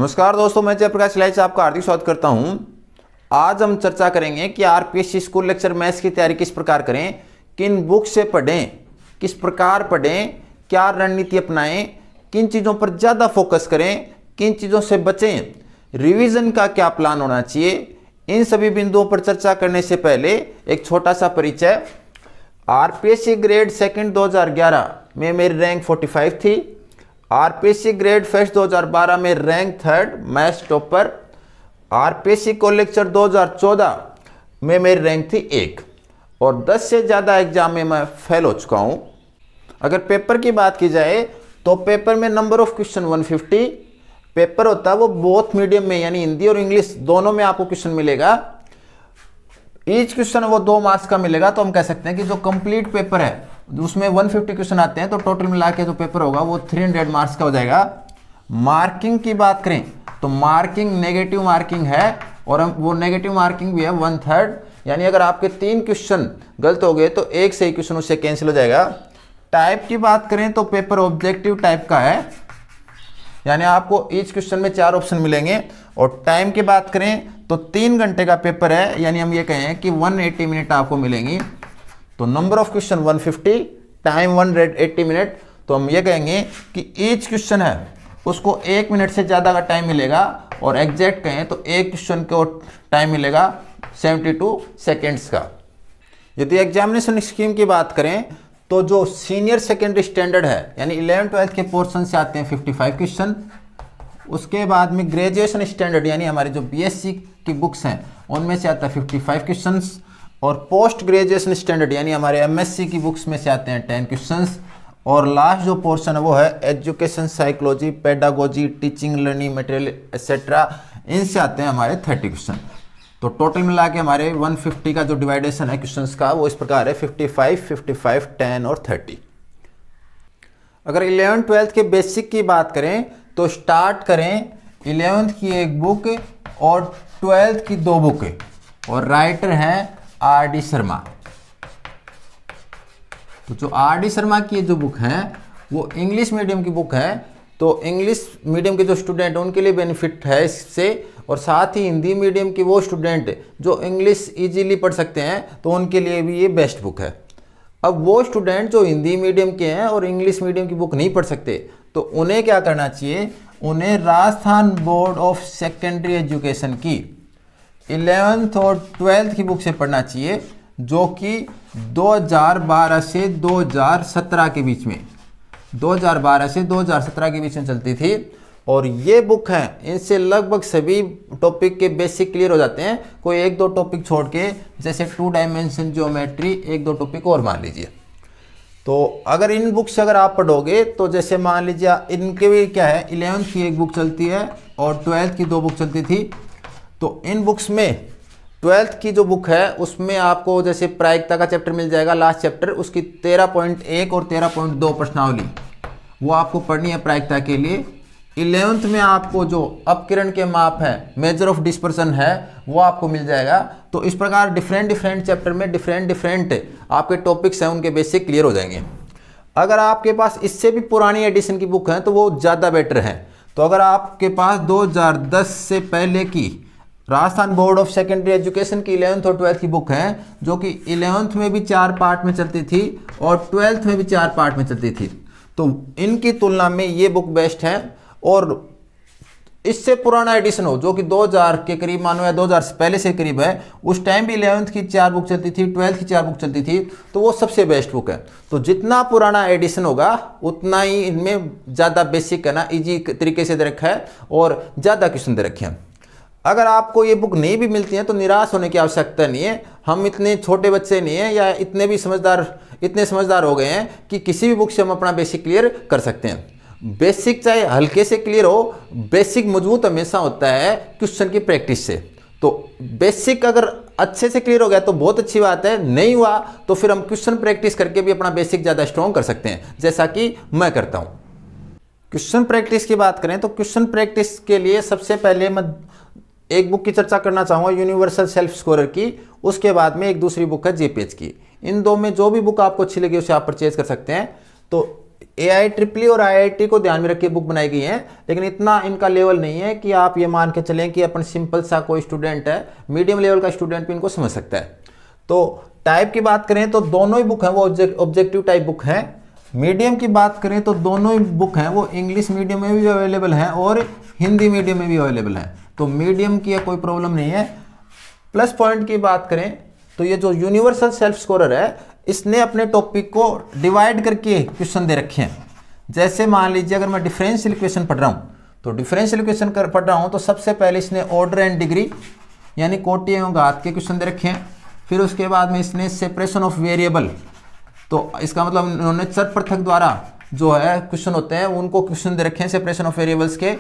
नमस्कार दोस्तों, मैं जयप्रकाश लाइव से आपका हार्दिक स्वागत करता हूं। आज हम चर्चा करेंगे कि आरपीएससी स्कूल लेक्चर मैथ्स की तैयारी किस प्रकार करें, किन बुक से पढ़ें, किस प्रकार पढ़ें, क्या रणनीति अपनाएं, किन चीज़ों पर ज़्यादा फोकस करें, किन चीज़ों से बचें, रिवीजन का क्या प्लान होना चाहिए। इन सभी बिंदुओं पर चर्चा करने से पहले एक छोटा सा परिचय। आरपीएससी ग्रेड सेकंड 2011 में मेरी रैंक 45 थी। आरपीएससी ग्रेड फर्स्ट 2012 में rank third, maths topper. RPSC को लेक्चर 2014 में मेरी रैंक थी 1 और 10 से ज़्यादा एग्जाम में मैं फेल हो चुका हूँ। अगर पेपर की बात की जाए तो पेपर में नंबर ऑफ क्वेश्चन 150 पेपर होता है, वो बोथ मीडियम में यानी हिंदी और इंग्लिश दोनों में आपको क्वेश्चन मिलेगा। ईच क्वेश्चन वो 2 मार्क्स का मिलेगा। तो हम कह सकते हैं कि जो कंप्लीट पेपर है उसमें 150 क्वेश्चन आते हैं, तो टोटल मिला के जो पेपर होगा वो 300 मार्क्स का हो जाएगा। मार्किंग की बात करें तो मार्किंग नेगेटिव मार्किंग है और वो नेगेटिव मार्किंग भी है 1/3, यानी अगर आपके 3 क्वेश्चन गलत हो गए तो एक सही क्वेश्चन उससे कैंसिल हो जाएगा। टाइप की बात करें तो पेपर ऑब्जेक्टिव टाइप का है, यानी आपको ईच क्वेश्चन में 4 ऑप्शन मिलेंगे। और टाइम की बात करें तो 3 घंटे का पेपर है, यानी हम ये कहें कि 180 मिनट आपको मिलेंगी। तो number of question 150, time 180 minute. तो हम ये कहेंगे कि ईच क्वेश्चन है उसको 1 मिनट से ज़्यादा का टाइम मिलेगा, और एग्जैक्ट कहें तो एक क्वेश्चन को टाइम मिलेगा 72 सेकेंड्स का। यदि एग्जामिनेशन स्कीम की बात करें तो जो सीनियर सेकेंडरी स्टैंडर्ड है यानी 11th-12th के पोर्शन से आते हैं 55 क्वेश्चन। उसके बाद में ग्रेजुएशन स्टैंडर्ड यानी हमारे जो बीएससी की बुक्स हैं उनमें से आता है 55 क्वेश्चंस, और पोस्ट ग्रेजुएशन स्टैंडर्ड यानी हमारे एमएससी की बुक्स में से आते हैं 10 क्वेश्चंस, और लास्ट जो पोर्शन है वो है education psychology, pedagogy, teaching learning material etcetera, इनसे आते हैं हमारे 30 क्वेश्चन। तो टोटल मिला के हमारे 150 का जो डिवाइडेशन है क्वेश्चंस का वो इस प्रकार है 55, 55, 10 और 30। अगर 11th-12th के बेसिक की बात करें तो स्टार्ट करें 11th की एक बुक और 12th की 2 बुक, और राइटर हैं आर.डी. शर्मा। तो जो आर.डी. शर्मा की जो बुक है वो इंग्लिश मीडियम की बुक है, तो इंग्लिश मीडियम के जो स्टूडेंट हैं उनके लिए बेनिफिट है इससे, और साथ ही हिंदी मीडियम की वो स्टूडेंट जो इंग्लिश इजीली पढ़ सकते हैं तो उनके लिए भी ये बेस्ट बुक है। अब वो स्टूडेंट जो हिंदी मीडियम के हैं और इंग्लिश मीडियम की बुक नहीं पढ़ सकते तो उन्हें क्या करना चाहिए, उन्हें Rajasthan board of secondary education की 11th और 12th की बुक से पढ़ना चाहिए, जो कि 2012 से 2017 के बीच में 2012 से 2017 के बीच में चलती थी। और ये बुक है, इनसे लगभग सभी टॉपिक के बेसिक क्लियर हो जाते हैं, कोई 1-2 टॉपिक छोड़ के, जैसे 2 डायमेंशन ज्योमेट्री, 1-2 टॉपिक और मान लीजिए। तो अगर इन बुक से अगर आप पढ़ोगे तो जैसे मान लीजिए इनके भी क्या है, 11th की एक बुक चलती है और 12th की 2 बुक चलती थी। तो इन बुक्स में 12th की जो बुक है उसमें आपको जैसे प्रायिकता का चैप्टर मिल जाएगा, लास्ट चैप्टर, उसकी 13.1 और 13.2 प्रश्नावली वो आपको पढ़नी है प्रायिकता के लिए। 11th में आपको जो अपकिरण के माप है, मेजर ऑफ डिस्पर्सन है, वो आपको मिल जाएगा। तो इस प्रकार डिफरेंट चैप्टर में डिफरेंट आपके टॉपिक्स हैं, उनके बेसिक क्लियर हो जाएंगे। अगर आपके पास इससे भी पुरानी एडिशन की बुक है तो वो ज़्यादा बेटर है। तो अगर आपके पास 2010 से पहले की Rajasthan board of secondary education की 11th और 12th की बुक है, जो कि 11th में भी 4 पार्ट में चलती थी और 12th में भी 4 पार्ट में चलती थी, तो इनकी तुलना में ये बुक बेस्ट है। और इससे पुराना एडिशन हो जो कि 2000 के करीब मानो या 2000 से पहले से करीब है, उस टाइम भी 11th की 4 बुक चलती थी, 12th की 4 बुक चलती थी, तो वो सबसे बेस्ट बुक है। तो जितना पुराना एडिशन होगा उतना ही इनमें ज़्यादा बेसिक है ना, ईजी तरीके से दे रखा है और ज़्यादा क्वेश्चन दे रखे हैं। अगर आपको ये बुक नहीं भी मिलती है तो निराश होने की आवश्यकता नहीं है। हम इतने छोटे बच्चे नहीं हैं या इतने समझदार हो गए हैं कि किसी भी बुक से हम अपना बेसिक क्लियर कर सकते हैं। बेसिक चाहे हल्के से क्लियर हो, बेसिक मजबूत हमेशा होता है क्वेश्चन की प्रैक्टिस से। तो बेसिक अगर अच्छे से क्लियर हो गया तो बहुत अच्छी बात है, नहीं हुआ तो फिर हम क्वेश्चन प्रैक्टिस करके भी अपना बेसिक ज़्यादा स्ट्रॉन्ग कर सकते हैं, जैसा कि मैं करता हूँ। क्वेश्चन प्रैक्टिस की बात करें तो क्वेश्चन प्रैक्टिस के लिए सबसे पहले मैं एक बुक की चर्चा करना चाहूँगा, यूनिवर्सल सेल्फ स्कोरर की। उसके बाद में एक दूसरी बुक है जीपीएच की। इन 2 में जो भी बुक आपको अच्छी लगी उसे आप परचेज कर सकते हैं। तो AIEEE और IIT को ध्यान में रख के बुक बनाई गई है, लेकिन इतना इनका लेवल नहीं है कि आप ये मान के चलें कि अपन सिंपल सा कोई स्टूडेंट है, मीडियम लेवल का स्टूडेंट भी इनको समझ सकता है। तो टाइप की बात करें तो दोनों ही बुक हैं वो ऑब्जेक्टिव टाइप बुक हैं। मीडियम की बात करें तो दोनों ही बुक हैं वो इंग्लिश मीडियम में भी अवेलेबल हैं और हिंदी मीडियम में भी अवेलेबल हैं, तो मीडियम की कोई प्रॉब्लम नहीं है। प्लस पॉइंट की बात करें तो ये जो यूनिवर्सल सेल्फ स्कोरर है, इसने अपने टॉपिक को डिवाइड करके क्वेश्चन दे रखे हैं। जैसे मान लीजिए अगर मैं डिफरेंशियल इक्वेशन पढ़ रहा हूँ, तो डिफरेंशियल इक्वेशन पढ़ रहा हूँ तो सबसे पहले इसने ऑर्डर एंड डिग्री यानी कोटि एवं घात के क्वेश्चन दे रखे हैं। फिर उसके बाद में इसने सेपरेशन ऑफ वेरिएबल, तो इसका मतलब उन्होंने चर पृथक द्वारा जो है क्वेश्चन होते हैं उनको क्वेश्चन दे रखे हैं सेपरेशन ऑफ वेरिएबल्स के।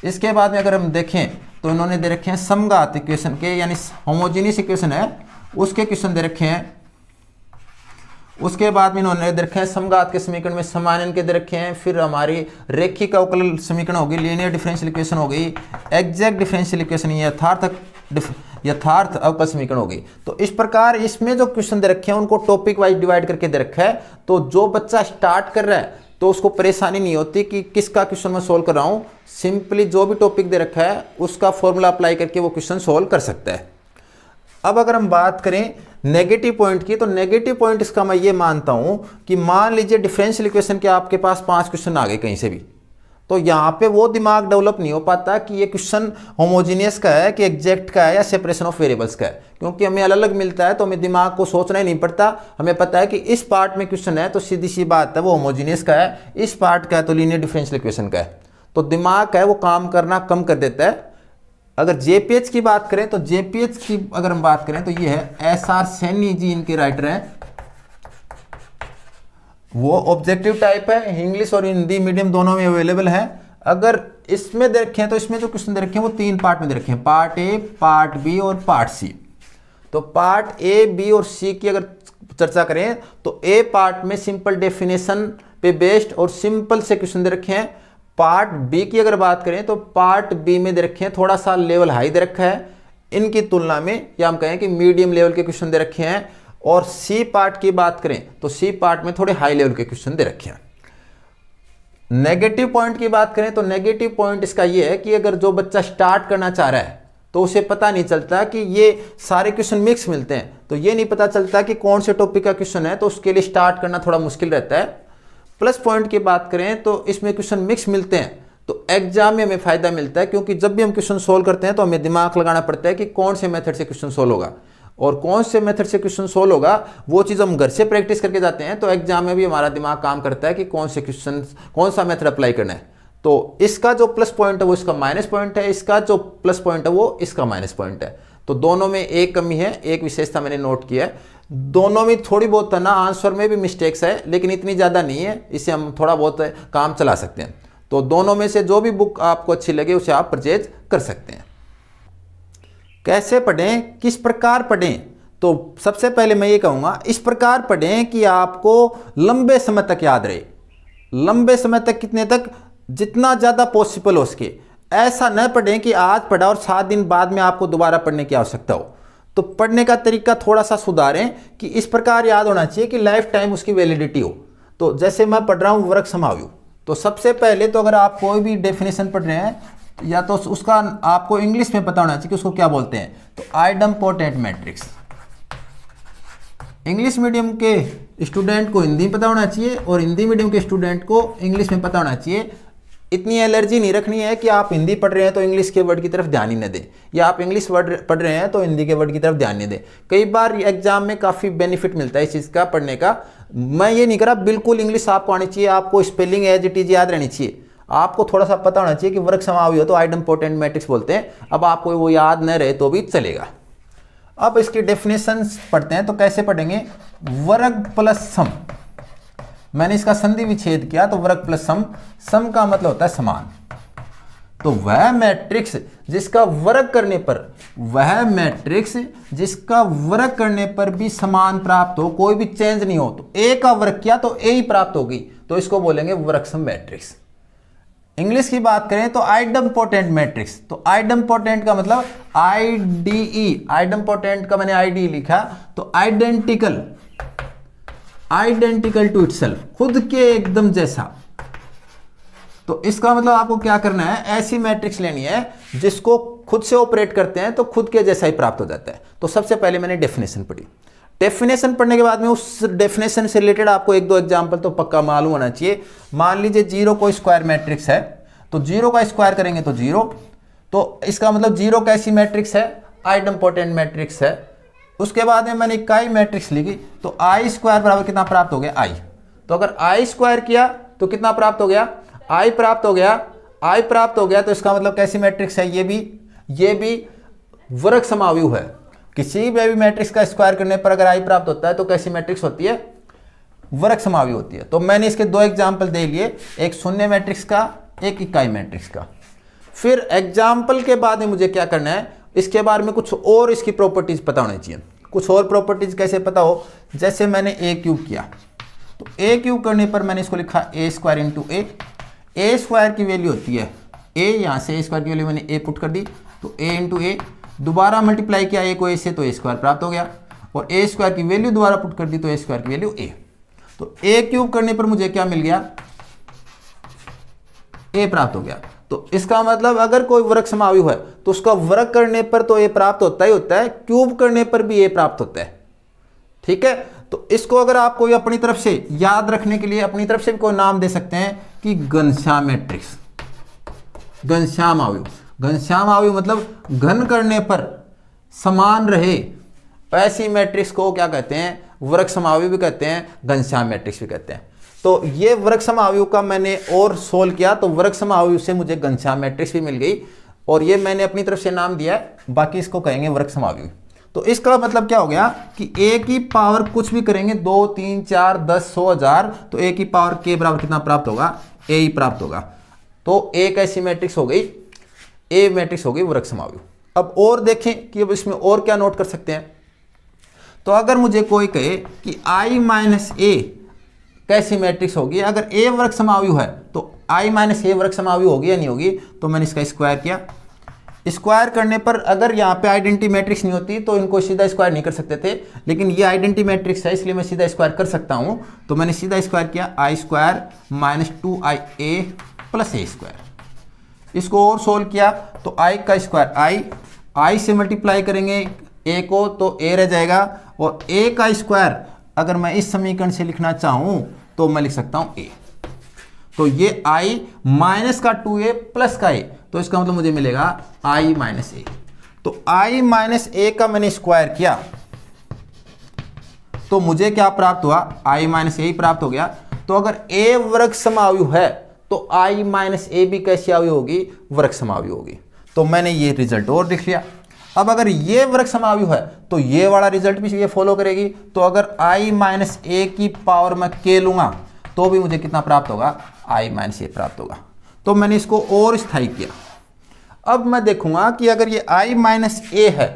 इसके बाद में अगर हम देखें तो इन्होंने दे रखे हैं समघात इक्वेशन के, यानी होमोजीनियस इक्वेशन है उसके क्वेश्चन दे रखे हैं। उसके बाद में इन्होंने दे रखे हैं समघात के समीकरण में समानन के दे रखे हैं। फिर हमारी रेखिक अवकल समीकरण होगी, लीनियर डिफरेंशियल इक्वेशन हो गई, एग्जैक्ट डिफरेंशियल इक्वेशन यथार्थ अवकल समीकरण होगी। तो इस प्रकार इसमें जो क्वेश्चन दे रखे हैं उनको टॉपिक वाइज डिवाइड करके दे रखा है। तो जो बच्चा स्टार्ट कर रहा है तो उसको परेशानी नहीं होती कि किसका क्वेश्चन मैं सोल्व कर रहा हूँ, सिंपली जो भी टॉपिक दे रखा है उसका फॉर्मूला अप्लाई करके वो क्वेश्चन सोल्व कर सकता है। अब अगर हम बात करें नेगेटिव पॉइंट की, तो नेगेटिव पॉइंट इसका मैं ये मानता हूं कि मान लीजिए डिफरेंशियल इक्वेशन के आपके पास 5 क्वेश्चन आ गए कहीं से भी, तो यहाँ पे वो दिमाग डेवलप नहीं हो पाता कि ये क्वेश्चन होमोजीनियस का है कि एग्जैक्ट का है या सेपरेशन ऑफ वेरिएबल्स का है, क्योंकि हमें अलग अलग मिलता है तो हमें दिमाग को सोचना ही नहीं पड़ता। हमें पता है कि इस पार्ट में क्वेश्चन है तो सीधी सी बात है वो होमोजीनियस का है, इस पार्ट का है तो लीनियर डिफरेंशियल इक्वेशन का है। तो दिमाग है वो काम करना कम कर देता है। अगर जेपीएच की बात करें तो जेपीएच की अगर हम बात करें तो ये है SR सैनी जी इनके राइटर हैं, वो ऑब्जेक्टिव टाइप है, इंग्लिश और हिंदी मीडियम दोनों में अवेलेबल है। अगर इसमें दे रखे हैं तो इसमें जो क्वेश्चन दे रखे हैं वो 3 पार्ट में दे रखे हैं, पार्ट ए, पार्ट बी और पार्ट सी। तो पार्ट ए, बी और सी की अगर चर्चा करें तो ए पार्ट में सिंपल डेफिनेशन पे बेस्ड और सिंपल से क्वेश्चन दे रखे हैं। पार्ट बी की अगर बात करें तो पार्ट बी में दे रखे हैं थोड़ा सा लेवल हाई दे रखा है इनकी तुलना में, या हम कहें कि मीडियम लेवल के क्वेश्चन दे रखे हैं। और सी पार्ट की बात करें तो सी पार्ट में थोड़े हाई लेवल के क्वेश्चन दे रखे हैं। नेगेटिव पॉइंट की बात करें तो नेगेटिव पॉइंट इसका ये है कि अगर जो बच्चा स्टार्ट करना चाह रहा है तो उसे पता नहीं चलता कि ये सारे क्वेश्चन मिक्स मिलते हैं, तो ये नहीं पता चलता कि कौन से टॉपिक का क्वेश्चन है, तो उसके लिए स्टार्ट करना थोड़ा मुश्किल रहता है। प्लस पॉइंट की बात करें तो इसमें क्वेश्चन मिक्स मिलते हैं तो एग्जाम में हमें फायदा मिलता है, क्योंकि जब भी हम क्वेश्चन सोल्व करते हैं तो हमें दिमाग लगाना पड़ता है कि कौन से मेथड से क्वेश्चन सोल्व होगा, और कौन से मेथड से क्वेश्चन सोल्व होगा वो चीज़ हम घर से प्रैक्टिस करके जाते हैं। तो एग्जाम में भी हमारा दिमाग काम करता है कि कौन से क्वेश्चन कौन सा मेथड अप्लाई करना है। तो इसका जो प्लस पॉइंट है वो इसका माइनस पॉइंट है, इसका जो प्लस पॉइंट है वो इसका माइनस पॉइंट है। तो दोनों में एक कमी है, एक विशेषता मैंने नोट किया है। दोनों में थोड़ी बहुत है ना, आंसर में भी मिस्टेक्स है लेकिन इतनी ज़्यादा नहीं है, इससे हम थोड़ा बहुत काम चला सकते हैं। तो दोनों में से जो भी बुक आपको अच्छी लगे उसे आप परचेज कर सकते हैं। कैसे पढ़ें, किस प्रकार पढ़ें, तो सबसे पहले मैं ये कहूँगा इस प्रकार पढ़ें कि आपको लंबे समय तक याद रहे। लंबे समय तक कितने तक, जितना ज़्यादा पॉसिबल हो उसके। ऐसा न पढ़ें कि आज पढ़ा और 7 दिन बाद में आपको दोबारा पढ़ने की आवश्यकता हो। तो पढ़ने का तरीका थोड़ा सा सुधारें कि इस प्रकार याद होना चाहिए कि लाइफ टाइम उसकी वैलिडिटी हो। तो जैसे मैं पढ़ रहा हूँ वर्ग समावयव, तो सबसे पहले तो अगर आप कोई भी डेफिनेशन पढ़ रहे हैं या तो उसका आपको इंग्लिश में पता होना चाहिए कि उसको क्या बोलते हैं। तो आइडम्पोटेंट मैट्रिक्स इंग्लिश मीडियम के स्टूडेंट को हिंदी में पता होना चाहिए और हिंदी मीडियम के स्टूडेंट को इंग्लिश में पता होना चाहिए। इतनी एलर्जी नहीं रखनी है कि आप हिंदी पढ़ रहे हैं तो इंग्लिश के वर्ड की तरफ ध्यान ही न दें, या आप इंग्लिश वर्ड पढ़ रहे हैं तो हिंदी के वर्ड की तरफ ध्यान नहीं दें। कई बार एग्जाम में काफ़ी बेनिफिट मिलता है इस चीज़ का पढ़ने का। मैं ये नहीं करा बिल्कुल इंग्लिश आपको आनी चाहिए, आपको स्पेलिंग एज इट इज याद रहनी चाहिए। आपको थोड़ा सा पता होना चाहिए कि वर्ग समावयव हो तो आइडम्पोटेंट मैट्रिक्स बोलते हैं। अब आपको वो याद न रहे तो भी चलेगा। अब इसकी डेफिनेशन पढ़ते हैं। तो कैसे पढ़ेंगे, वर्ग प्लस सम, मैंने इसका संधि विच्छेद किया तो वर्ग प्लस सम, सम का मतलब होता है समान। तो वह मैट्रिक्स जिसका वर्ग करने पर, वह मैट्रिक्स जिसका वर्ग करने पर भी समान प्राप्त हो, कोई भी चेंज नहीं हो, तो ए का वर्ग किया तो ए ही प्राप्त होगी, तो इसको बोलेंगे वर्ग सम मैट्रिक्स। इंग्लिश की बात करें तो आइडम्पोटेंट मैट्रिक्स, तो आइडम्पोटेंट का मतलब आईडीई, आइडम्पोटेंट का मैंने आईडी लिखा, तो आइडेंटिकल आइडेंटिकल टू इटसेल्फ, खुद के एकदम जैसा। तो इसका मतलब आपको क्या करना है, ऐसी मैट्रिक्स लेनी है जिसको खुद से ऑपरेट करते हैं तो खुद के जैसा ही प्राप्त हो जाता है। तो सबसे पहले मैंने डेफिनेशन पढ़ी, डेफिनेशन पढ़ने के बाद में उस डेफिनेशन से रिलेटेड आपको एक दो एग्जांपल तो पक्का मालूम होना चाहिए। मान लीजिए जीरो को स्क्वायर मैट्रिक्स है, तो जीरो का स्क्वायर करेंगे तो जीरो, तो इसका मतलब जीरो कैसी मैट्रिक्स है, आइडेंपोटेंट मैट्रिक्स है। उसके बाद में मैंने इकाई मैट्रिक्स लिखी, तो आई स्क्वायर बराबर कितना प्राप्त हो गया, आई। तो अगर आई स्क्वायर किया तो कितना प्राप्त हो गया, आई प्राप्त हो गया, आई प्राप्त हो गया। तो इसका मतलब कैसी मैट्रिक्स है, ये भी वर्ग समाव्यूह है। किसी भी मैट्रिक्स का स्क्वायर करने पर अगर आई प्राप्त होता है तो कैसी मैट्रिक्स होती है, वर्ग समाव्यूह होती है। तो मैंने इसके दो एग्जाम्पल दे लिए, एक शून्य मैट्रिक्स का, एक इकाई मैट्रिक्स का। फिर एग्जाम्पल के बाद में मुझे क्या करना है, इसके बारे में कुछ और इसकी प्रॉपर्टीज पता होनी चाहिए। कुछ और प्रॉपर्टीज कैसे पता हो, जैसे मैंने ए क्यूब किया, तो ए क्यूब करने पर मैंने इसको लिखा ए स्क्वायर इंटू ए स्क्वायर की वैल्यू होती है ए, यहाँ से ए स्क्वायर की वैल्यू मैंने ए पुट कर दी, तो ए इंटू ए, दोबारा मल्टीप्लाई किया ए को ए से, तो ए स्क्वायर प्राप्त हो गया, और ए स्क्वायर की वैल्यू दोबारा पुट कर दी, तो ए स्क्वायर की वैल्यू ए। तो ए क्यूब करने पर मुझे क्या मिल गया, ए प्राप्त हो गया। तो इसका मतलब अगर कोई वर्ग समाव्यूह है तो उसका वर्ग करने पर तो ए प्राप्त होता ही होता है, क्यूब करने पर भी ए प्राप्त होता है। ठीक है, तो इसको अगर आप कोई अपनी तरफ से याद रखने के लिए अपनी तरफ से भी कोई नाम दे सकते हैं कि घनश्याम मैट्रिक्स, घनश्याम अवयव। घनश्याम अवयव मतलब घन करने पर समान रहे, ऐसी मैट्रिक्स को क्या कहते हैं, वर्ग समाव्यूह भी कहते हैं, घनश्याम मैट्रिक्स भी कहते हैं। तो ये वर्ग समाव्यूह का मैंने और सोल्व किया, तो वर्ग समाव्यूह से मुझे घनश्याम मैट्रिक्स भी मिल गई, और ये मैंने अपनी तरफ से नाम दिया है, बाकी इसको कहेंगे वर्ग समाव्यूह। तो इसका मतलब क्या हो गया कि ए की पावर कुछ भी करेंगे, 2 3 4 10 100 1000, तो ए की पावर के बराबर कितना प्राप्त होगा, ए ही प्राप्त होगा। तो ए कैसी मैट्रिक्स हो गई, ए मैट्रिक्स हो गई वर्ग समाव्यूह। अब और देखें कि अब इसमें और क्या नोट कर सकते हैं। तो अगर मुझे कोई कहे कि आई माइनस ए कैसी मैट्रिक्स होगी, अगर ए वर्ग समाव्यूह है तो आई माइनस ए वर्ग समाव्यूह होगी या नहीं होगी, तो मैंने इसका स्क्वायर किया। स्क्वायर करने पर अगर यहाँ पे आइडेंटिटी मैट्रिक्स नहीं होती तो इनको सीधा स्क्वायर नहीं कर सकते थे, लेकिन ये आइडेंटिटी मैट्रिक्स है इसलिए मैं सीधा स्क्वायर कर सकता हूँ। तो मैंने सीधा स्क्वायर किया, आई स्क्वायर माइनस 2ia प्लस ए स्क्वायर। इसको और सोल्व किया तो आई का स्क्वायर आई से मल्टीप्लाई करेंगे ए को तो ए रह जाएगा, और ए का स्क्वायर अगर मैं इस समीकरण से लिखना चाहूँ तो मैं लिख सकता हूँ ए। तो ये आई माइनस का 2a प्लस का ए, तो इसका मतलब मुझे मिलेगा आई माइनस ए। तो आई माइनस ए का मैंने स्क्वायर किया तो मुझे क्या प्राप्त हुआ, आई माइनस ए ही प्राप्त हो गया। तो अगर ए वर्ग समाव्यूह है तो आई माइनस ए भी कैसी अवयव होगी, वर्ग समाव्यूह होगी। तो मैंने ये रिजल्ट और लिख लिया। अब अगर ये वर्ग समाव्यूह है तो ये वाला रिजल्ट भी ये फॉलो करेगी। तो अगर आई माइनस ए की पावर में के लूंगा तो भी मुझे कितना प्राप्त होगा, आई माइनस ए प्राप्त होगा। तो मैंने इसको और स्थायी किया। अब मैं देखूंगा कि अगर ये आई माइनस ए है,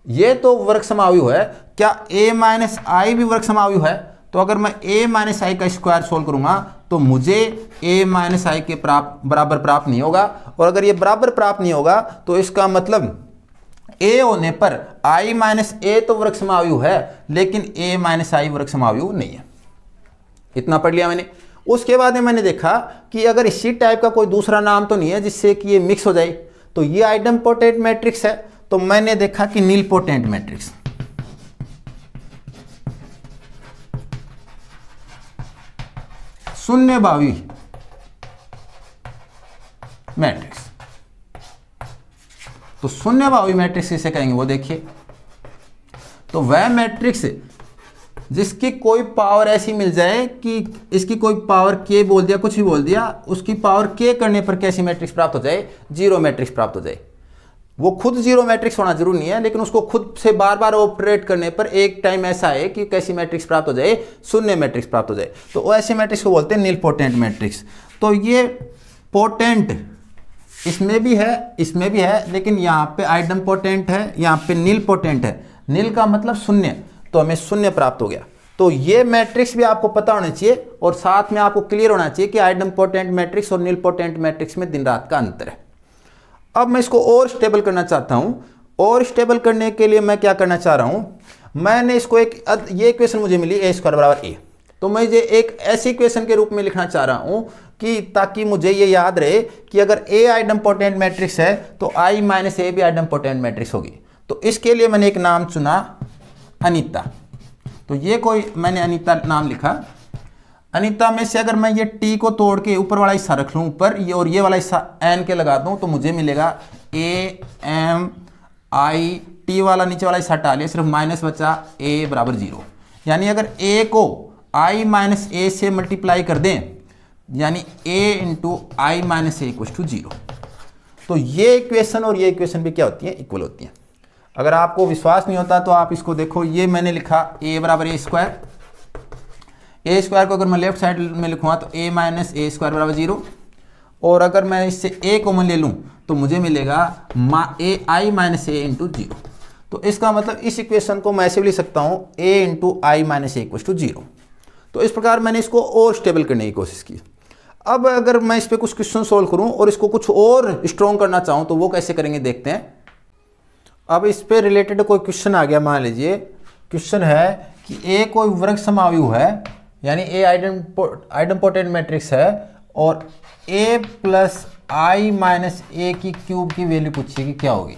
ये तो वर्ग समाव्यूह है, क्या ए माइनस आई भी वर्ग समाव्यूह है। तो अगर मैं ए माइनस आई का स्क्वायर सोल्व करूंगा तो मुझे ए माइनस आई के बराबर प्राप्त नहीं होगा, और अगर ये बराबर प्राप्त नहीं होगा तो इसका मतलब ए होने पर आई माइनस ए तो वर्ग समाव्यूह है, लेकिन ए माइनस आई वर्ग समाव्यूह नहीं है। इतना पढ़ लिया मैंने। उसके बाद में मैंने देखा कि अगर इसी टाइप का कोई दूसरा नाम तो नहीं है जिससे कि ये मिक्स हो जाए। तो ये आइडेंपोटेंट मैट्रिक्स है, तो मैंने देखा कि नीलपोटेंट मैट्रिक्स, शून्यभावी मैट्रिक्स। तो शून्यभावी मैट्रिक्स किसे कहेंगे वो देखिए। तो वह मैट्रिक्स जिसकी कोई पावर ऐसी मिल जाए कि इसकी कोई पावर के बोल दिया, कुछ भी बोल दिया, उसकी पावर के करने पर कैसी मैट्रिक्स प्राप्त हो जाए, जीरो मैट्रिक्स प्राप्त हो जाए। वो खुद जीरो मैट्रिक्स होना जरूरी नहीं है, लेकिन उसको खुद से बार बार ऑपरेट करने पर एक टाइम ऐसा है कि कैसी मैट्रिक्स प्राप्त हो जाए, शून्य मैट्रिक्स प्राप्त हो जाए। तो ऐसे मैट्रिक्स को बोलते हैं नीलपोटेंट मैट्रिक्स। तो ये पोटेंट इसमें भी है, इसमें भी है, लेकिन यहाँ पे आइडेंपोटेंट है, यहाँ पे नीलपोटेंट है। नील का मतलब शून्य, तो हमें शून्य प्राप्त हो गया। तो ये मैट्रिक्स भी आपको पता होना चाहिए, और साथ में आपको क्लियर होना चाहिए कि आइडेंपोटेंट मैट्रिक्स और नीलपोटेंट मैट्रिक्स में दिन रात का अंतर है। अब मैं इसको और स्टेबल करना चाहता हूं, और स्टेबल करने के लिए मैं क्या करना चाह रहा हूं, मैंने इसको ये इक्वेशन मुझे मिली ए स्क्वायर बराबर ए। तो मैं ये एक ऐसी इक्वेशन के रूप में लिखना चाह रहा हूं कि ताकि मुझे ये याद रहे कि अगर ए आइडम्पोटेंट मैट्रिक्स है तो आई माइनस ए भी आइडम्पोटेंट मैट्रिक्स होगी। तो इसके लिए मैंने एक नाम चुना अनीता। तो ये कोई मैंने अनीता नाम लिखा। अनीता में से अगर मैं ये टी को तोड़ के ऊपर वाला हिस्सा रख लूँ ऊपर, ये और ये वाला हिस्सा एन के लगा दूँ, तो मुझे मिलेगा ए एम आई, टी वाला नीचे वाला हिस्सा हटा लिया, सिर्फ माइनस बचा, ए बराबर 0। यानी अगर ए को आई माइनस ए से मल्टीप्लाई कर दें, यानी A into I minus A equal to 0, तो ये इक्वेशन और ये इक्वेशन भी क्या होती है, इक्वल होती हैं। अगर आपको विश्वास नहीं होता तो आप इसको देखो, ये मैंने लिखा ए बराबर ए स्क्वायर। ए स्क्वायर को अगर मैं लेफ्ट साइड में लिखूँगा तो ए माइनस ए स्क्वायर बराबर 0, और अगर मैं इससे ए कॉमन ले लूँ तो मुझे मिलेगा ए आई माइनस ए इंटू 0। तो इसका मतलब इस इक्वेशन को मैं ऐसे भी लिख सकता हूँ A into I minus A equal to 0। तो इस प्रकार मैंने इसको और स्टेबल करने की कोशिश की। अब अगर मैं इस पर कुछ क्वेश्चन सोल्व करूँ और इसको कुछ और स्ट्रॉन्ग करना चाहूँ तो वो कैसे करेंगे देखते हैं। अब इस पे रिलेटेड कोई क्वेश्चन आ गया, मान लीजिए क्वेश्चन है कि ए कोई वर्ग समायु है, यानी ए आइडम्पोटेंट मैट्रिक्स है, और ए प्लस आई माइनस ए की क्यूब की वैल्यू पूछिए कि क्या होगी।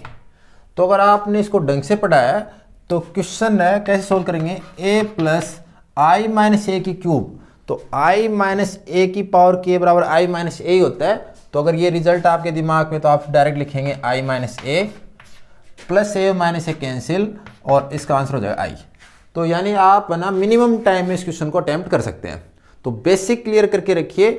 तो अगर आपने इसको ढंग से पढ़ा है तो क्वेश्चन है कैसे सोल्व करेंगे, ए प्लस आई माइनस ए की क्यूब, तो आई माइनस ए की पावर के बराबर आई माइनस ए ही होता है। तो अगर ये रिजल्ट आपके दिमाग में तो आप डायरेक्ट लिखेंगे आई minus A plus A minus A cancel, और इसका आंसर हो जाएगा आई। तो यानी आप ना मिनिमम टाइम में इस क्वेश्चन को अटेम्प्ट कर सकते हैं। तो बेसिक क्लियर करके रखिए,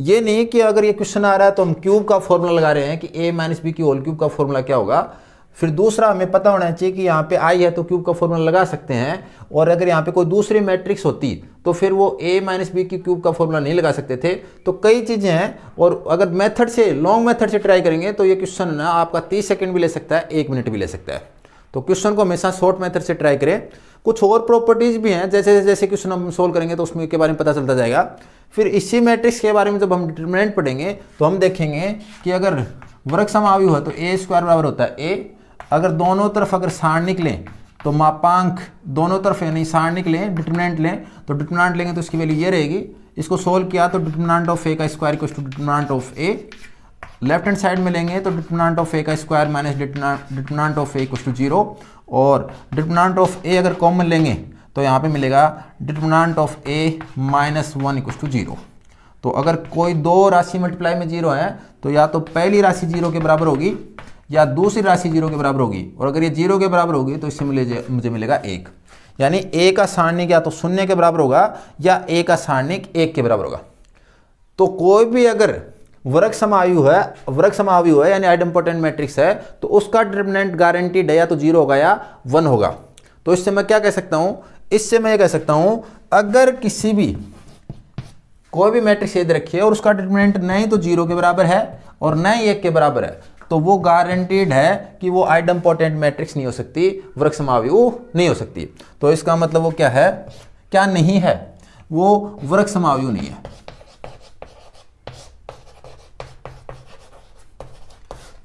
ये नहीं कि अगर ये क्वेश्चन आ रहा है तो हम क्यूब का फॉर्मूला लगा रहे हैं कि ए माइनस बी की होल क्यूब का फॉर्मूला क्या होगा। फिर दूसरा हमें पता होना चाहिए कि यहाँ पे आई है तो क्यूब का फॉर्मूला लगा सकते हैं, और अगर यहाँ पे कोई दूसरी मैट्रिक्स होती तो फिर वो ए माइनस बी की क्यूब का फॉर्मूला नहीं लगा सकते थे। तो कई चीज़ें हैं, और अगर मेथड से लॉन्ग मेथड से ट्राई करेंगे तो ये क्वेश्चन ना आपका 30 सेकंड भी ले सकता है, 1 मिनट भी ले सकता है। तो क्वेश्चन को हमेशा शॉर्ट मेथड से ट्राई करें। कुछ और प्रॉपर्टीज भी हैं, जैसे जैसे क्वेश्चन हम सोल्व करेंगे तो उसमें के बारे में पता चलता जाएगा। फिर इसी मैट्रिक्स के बारे में जब हम डिटरमिनेंट पढ़ेंगे तो हम देखेंगे कि अगर वर्ग समायु है तो ए स्क्वायर बराबर होता है ए। अगर दोनों तरफ अगर सारणिक लें तो मापांक दोनों तरफ यानी सारणिक लें, डिटरमिनेंट लें, तो डिटरमिनेंट लेंगे तो इसकी वैल्यू ये रहेगी। इसको सोल्व किया तो डिटरमिनेंट ऑफ ए का square equals to determinant of A. Left hand side में लेंगे तो डिटरमिनेंट ऑफ ए का square minus determinant of A equals to 0, और डिटरमिनेंट ऑफ ए अगर कॉमन लेंगे तो यहाँ पे मिलेगा determinant of A minus 1 equals to 0। तो अगर कोई दो राशि मल्टीप्लाई में 0 है तो या तो पहली राशि 0 के बराबर होगी या दूसरी राशि 0 के बराबर होगी, और अगर ये 0 के बराबर होगी तो इससे मुझे मिलेगा 1। यानी ए का सारणिक या तो 0 के बराबर होगा या ए का सारणिक 1 के बराबर होगा। तो कोई भी अगर वर्ग समायु है यानी आइडम्पोटेंट मैट्रिक्स है तो उसका डिटरमिनेंट गारंटीड है, या तो 0 होगा या 1 होगा। तो इससे मैं क्या कह सकता हूं, इससे मैं ये कह सकता हूं अगर किसी भी कोई भी मैट्रिक्स याद रखिए और उसका डिटरमिनेंट नहीं तो 0 के बराबर है और न ही 1 के बराबर है, तो वो गारंटीड है कि वो आइडम्पोटेंट मैट्रिक्स नहीं हो सकती, वर्ग समायु नहीं हो सकती। तो इसका मतलब वो क्या है, क्या नहीं है, वो वर्ग समायु नहीं है।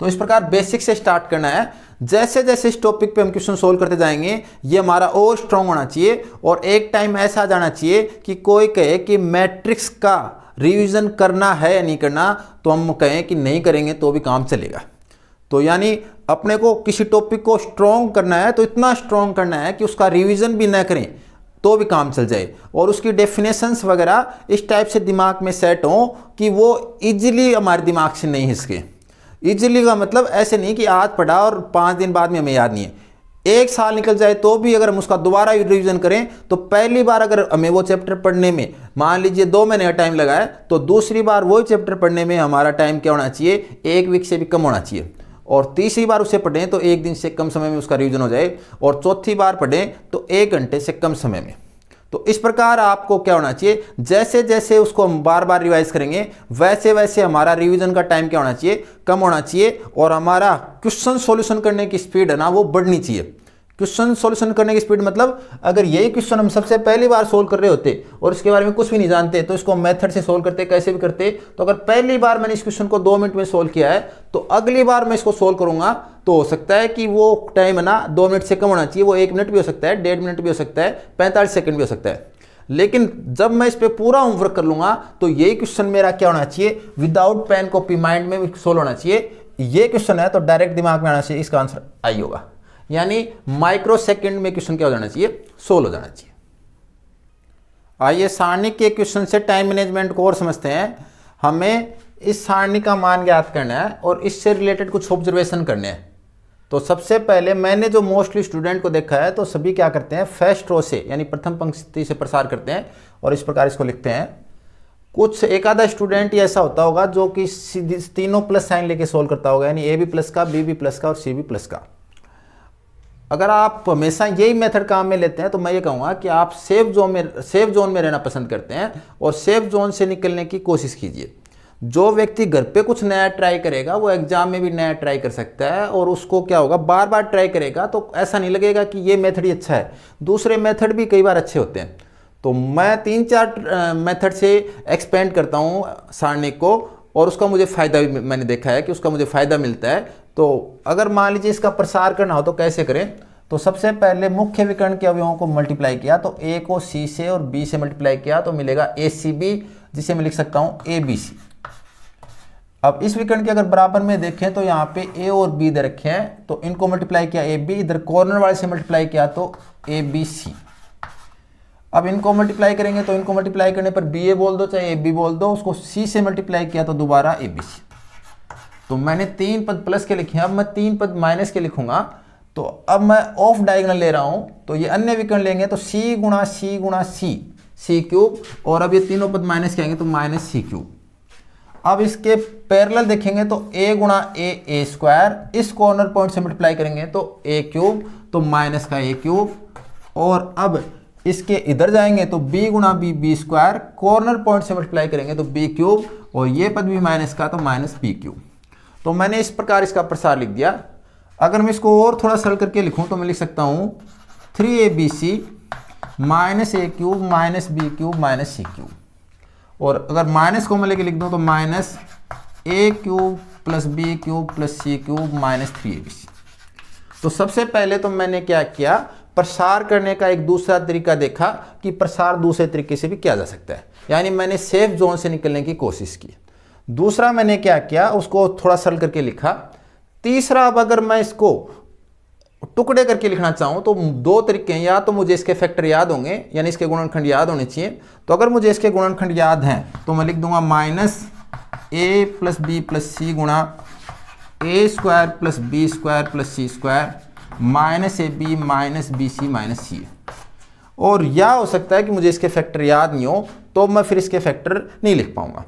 तो इस प्रकार बेसिक से स्टार्ट करना है। जैसे जैसे इस टॉपिक पे हम क्वेश्चन सोल्व करते जाएंगे ये हमारा और स्ट्रांग होना चाहिए, और एक टाइम ऐसा आ जाना चाहिए कि कोई कहे कि मैट्रिक्स का रिवीजन करना है या नहीं करना, तो हम कहें कि नहीं करेंगे तो भी काम चलेगा। तो यानी अपने को किसी टॉपिक को स्ट्रॉन्ग करना है तो इतना स्ट्रॉन्ग करना है कि उसका रिवीजन भी ना करें तो भी काम चल जाए, और उसकी डेफिनेशंस वगैरह इस टाइप से दिमाग में सेट हो कि वो इजीली हमारे दिमाग से नहीं हिसके। इजीली का मतलब ऐसे नहीं कि आज पढ़ा और 5 दिन बाद में हमें याद नहीं है, 1 साल निकल जाए तो भी अगर हम उसका दोबारा रिवीजन करें तो पहली बार अगर हमें वो चैप्टर पढ़ने में मान लीजिए 2 महीने का टाइम लगा है तो दूसरी बार वही चैप्टर पढ़ने में हमारा टाइम क्या होना चाहिए, 1 वीक से भी कम होना चाहिए। और तीसरी बार उसे पढ़ें तो 1 दिन से कम समय में उसका रिवीजन हो जाए, और चौथी बार पढ़ें तो 1 घंटे से कम समय में। तो इस प्रकार आपको क्या होना चाहिए, जैसे जैसे उसको हम बार बार रिवाइज करेंगे वैसे वैसे हमारा रिवीजन का टाइम क्या होना चाहिए, कम होना चाहिए, और हमारा क्वेश्चन सॉल्यूशन करने की स्पीड है ना वो बढ़नी चाहिए। क्वेश्चन सॉल्यूशन करने की स्पीड मतलब अगर यही क्वेश्चन हम सबसे पहली बार सोल्व कर रहे होते और इसके बारे में कुछ भी नहीं जानते तो इसको मेथड से सोल्व करते, कैसे भी करते, तो अगर पहली बार मैंने इस क्वेश्चन को 2 मिनट में सोल्व किया है तो अगली बार मैं इसको सोल्व करूंगा तो हो सकता है कि वो टाइम है ना 2 मिनट से कम होना चाहिए, वो 1 मिनट भी हो सकता है, 1.5 मिनट भी हो सकता है, 45 सेकंड भी हो सकता है। लेकिन जब मैं इस पे पूरा होमवर्क कर लूंगा तो यही क्वेश्चन मेरा क्या होना चाहिए, विदाउट पेन कॉपी माइंड में सोल्व होना चाहिए। ये क्वेश्चन है तो डायरेक्ट दिमाग में आना चाहिए, इसका आंसर आई होगा, यानी माइक्रो सेकंड में क्वेश्चन क्या हो जाना चाहिए, सोल्व हो जाना चाहिए। आइए सारणी के क्वेश्चन से टाइम मैनेजमेंट को और समझते हैं। हमें इस सारणी का मान ज्ञात करना है और इससे रिलेटेड कुछ ऑब्जर्वेशन करने हैं। तो सबसे पहले मैंने जो मोस्टली स्टूडेंट को देखा है तो सभी क्या करते हैं, फर्स्ट रो से यानी प्रथम पंक्ति से प्रसार करते हैं और इस प्रकार इसको लिखते हैं। कुछ एक आधा स्टूडेंट ही ऐसा होता होगा जो कि तीनों प्लस साइन लेके सोल्व करता होगा, यानी ए बी प्लस का, बी बी प्लस का और सी बी प्लस का। अगर आप हमेशा यही मेथड काम में लेते हैं तो मैं ये कहूँगा कि आप सेफ जोन में रहना पसंद करते हैं और सेफ जोन से निकलने की कोशिश कीजिए। जो व्यक्ति घर पे कुछ नया ट्राई करेगा वो एग्जाम में भी नया ट्राई कर सकता है और उसको क्या होगा, बार बार ट्राई करेगा तो ऐसा नहीं लगेगा कि ये मेथड ही अच्छा है, दूसरे मेथड भी कई बार अच्छे होते हैं। तो मैं 3-4 मेथड से एक्सपेंड करता हूँ सारणी को और उसका मुझे फ़ायदा भी मैंने देखा है कि उसका मुझे फ़ायदा मिलता है। तो अगर मान लीजिए इसका प्रसार करना हो तो कैसे करें, तो सबसे पहले मुख्य विकर्ण के अवयवों को मल्टीप्लाई किया तो ए को सी से और बी से मल्टीप्लाई किया तो मिलेगा ए सी बी, जिसे मैं लिख सकता हूँ ए बी सी। अब इस विकर्ण के अगर बराबर में देखें तो यहाँ पे ए और बी दे रखे हैं तो इनको मल्टीप्लाई किया ए बी, इधर कॉर्नर वाले से मल्टीप्लाई किया तो ए बी सी। अब इनको मल्टीप्लाई करेंगे तो इनको मल्टीप्लाई करने पर बी ए बोल दो चाहे ए बी बोल दो, उसको सी से मल्टीप्लाई किया तो दोबारा ए बी सी। तो मैंने 3 पद प्लस के लिखे हैं, अब मैं 3 पद माइनस के लिखूंगा। तो अब मैं ऑफ डायगोनल ले रहा हूं तो ये अन्य विकर्ण लेंगे तो सी गुणा सी गुणा सी, सी क्यूब, और अब ये तीनों पद माइनस के आएंगे तो माइनस सी क्यूब। अब इसके पैरेलल देखेंगे तो a गुणा ए स्क्वायर, इस कॉर्नर पॉइंट से मल्टीप्लाई करेंगे तो a क्यूब, तो माइनस का a क्यूब। और अब इसके इधर जाएंगे तो b गुणा बी स्क्वायर, कॉर्नर पॉइंट से मल्टीप्लाई करेंगे तो b क्यूब, और ये पद भी माइनस का तो माइनस b क्यूब। तो मैंने इस प्रकार इसका प्रसार लिख दिया। अगर मैं इसको और थोड़ा सरल करके लिखूं तो मैं लिख सकता हूं 3abc minus a cube minus b cube minus c cube, और अगर माइनस को मैं लेके लिख दूं तो minus a cube plus b cube plus c cube minus 3abc। तो सबसे पहले तो मैंने क्या किया, प्रसार करने का एक दूसरा तरीका देखा कि प्रसार दूसरे तरीके से भी किया जा सकता है, यानी मैंने सेफ जोन से निकलने की कोशिश की। दूसरा मैंने क्या किया, उसको थोड़ा सरल करके लिखा। तीसरा, अब अगर मैं इसको टुकड़े करके लिखना चाहूँ तो 2 तरीके हैं, या तो मुझे इसके फैक्टर याद होंगे यानी इसके गुणनखंड याद होने चाहिए। तो अगर मुझे इसके गुणनखंड याद हैं तो मैं लिख दूंगा minus A plus B plus C गुणा A square plus B square plus C square minus A B minus B C minus C. और या हो सकता है कि मुझे इसके फैक्टर याद नहीं हो तो मैं फिर इसके फैक्टर नहीं लिख पाऊंगा।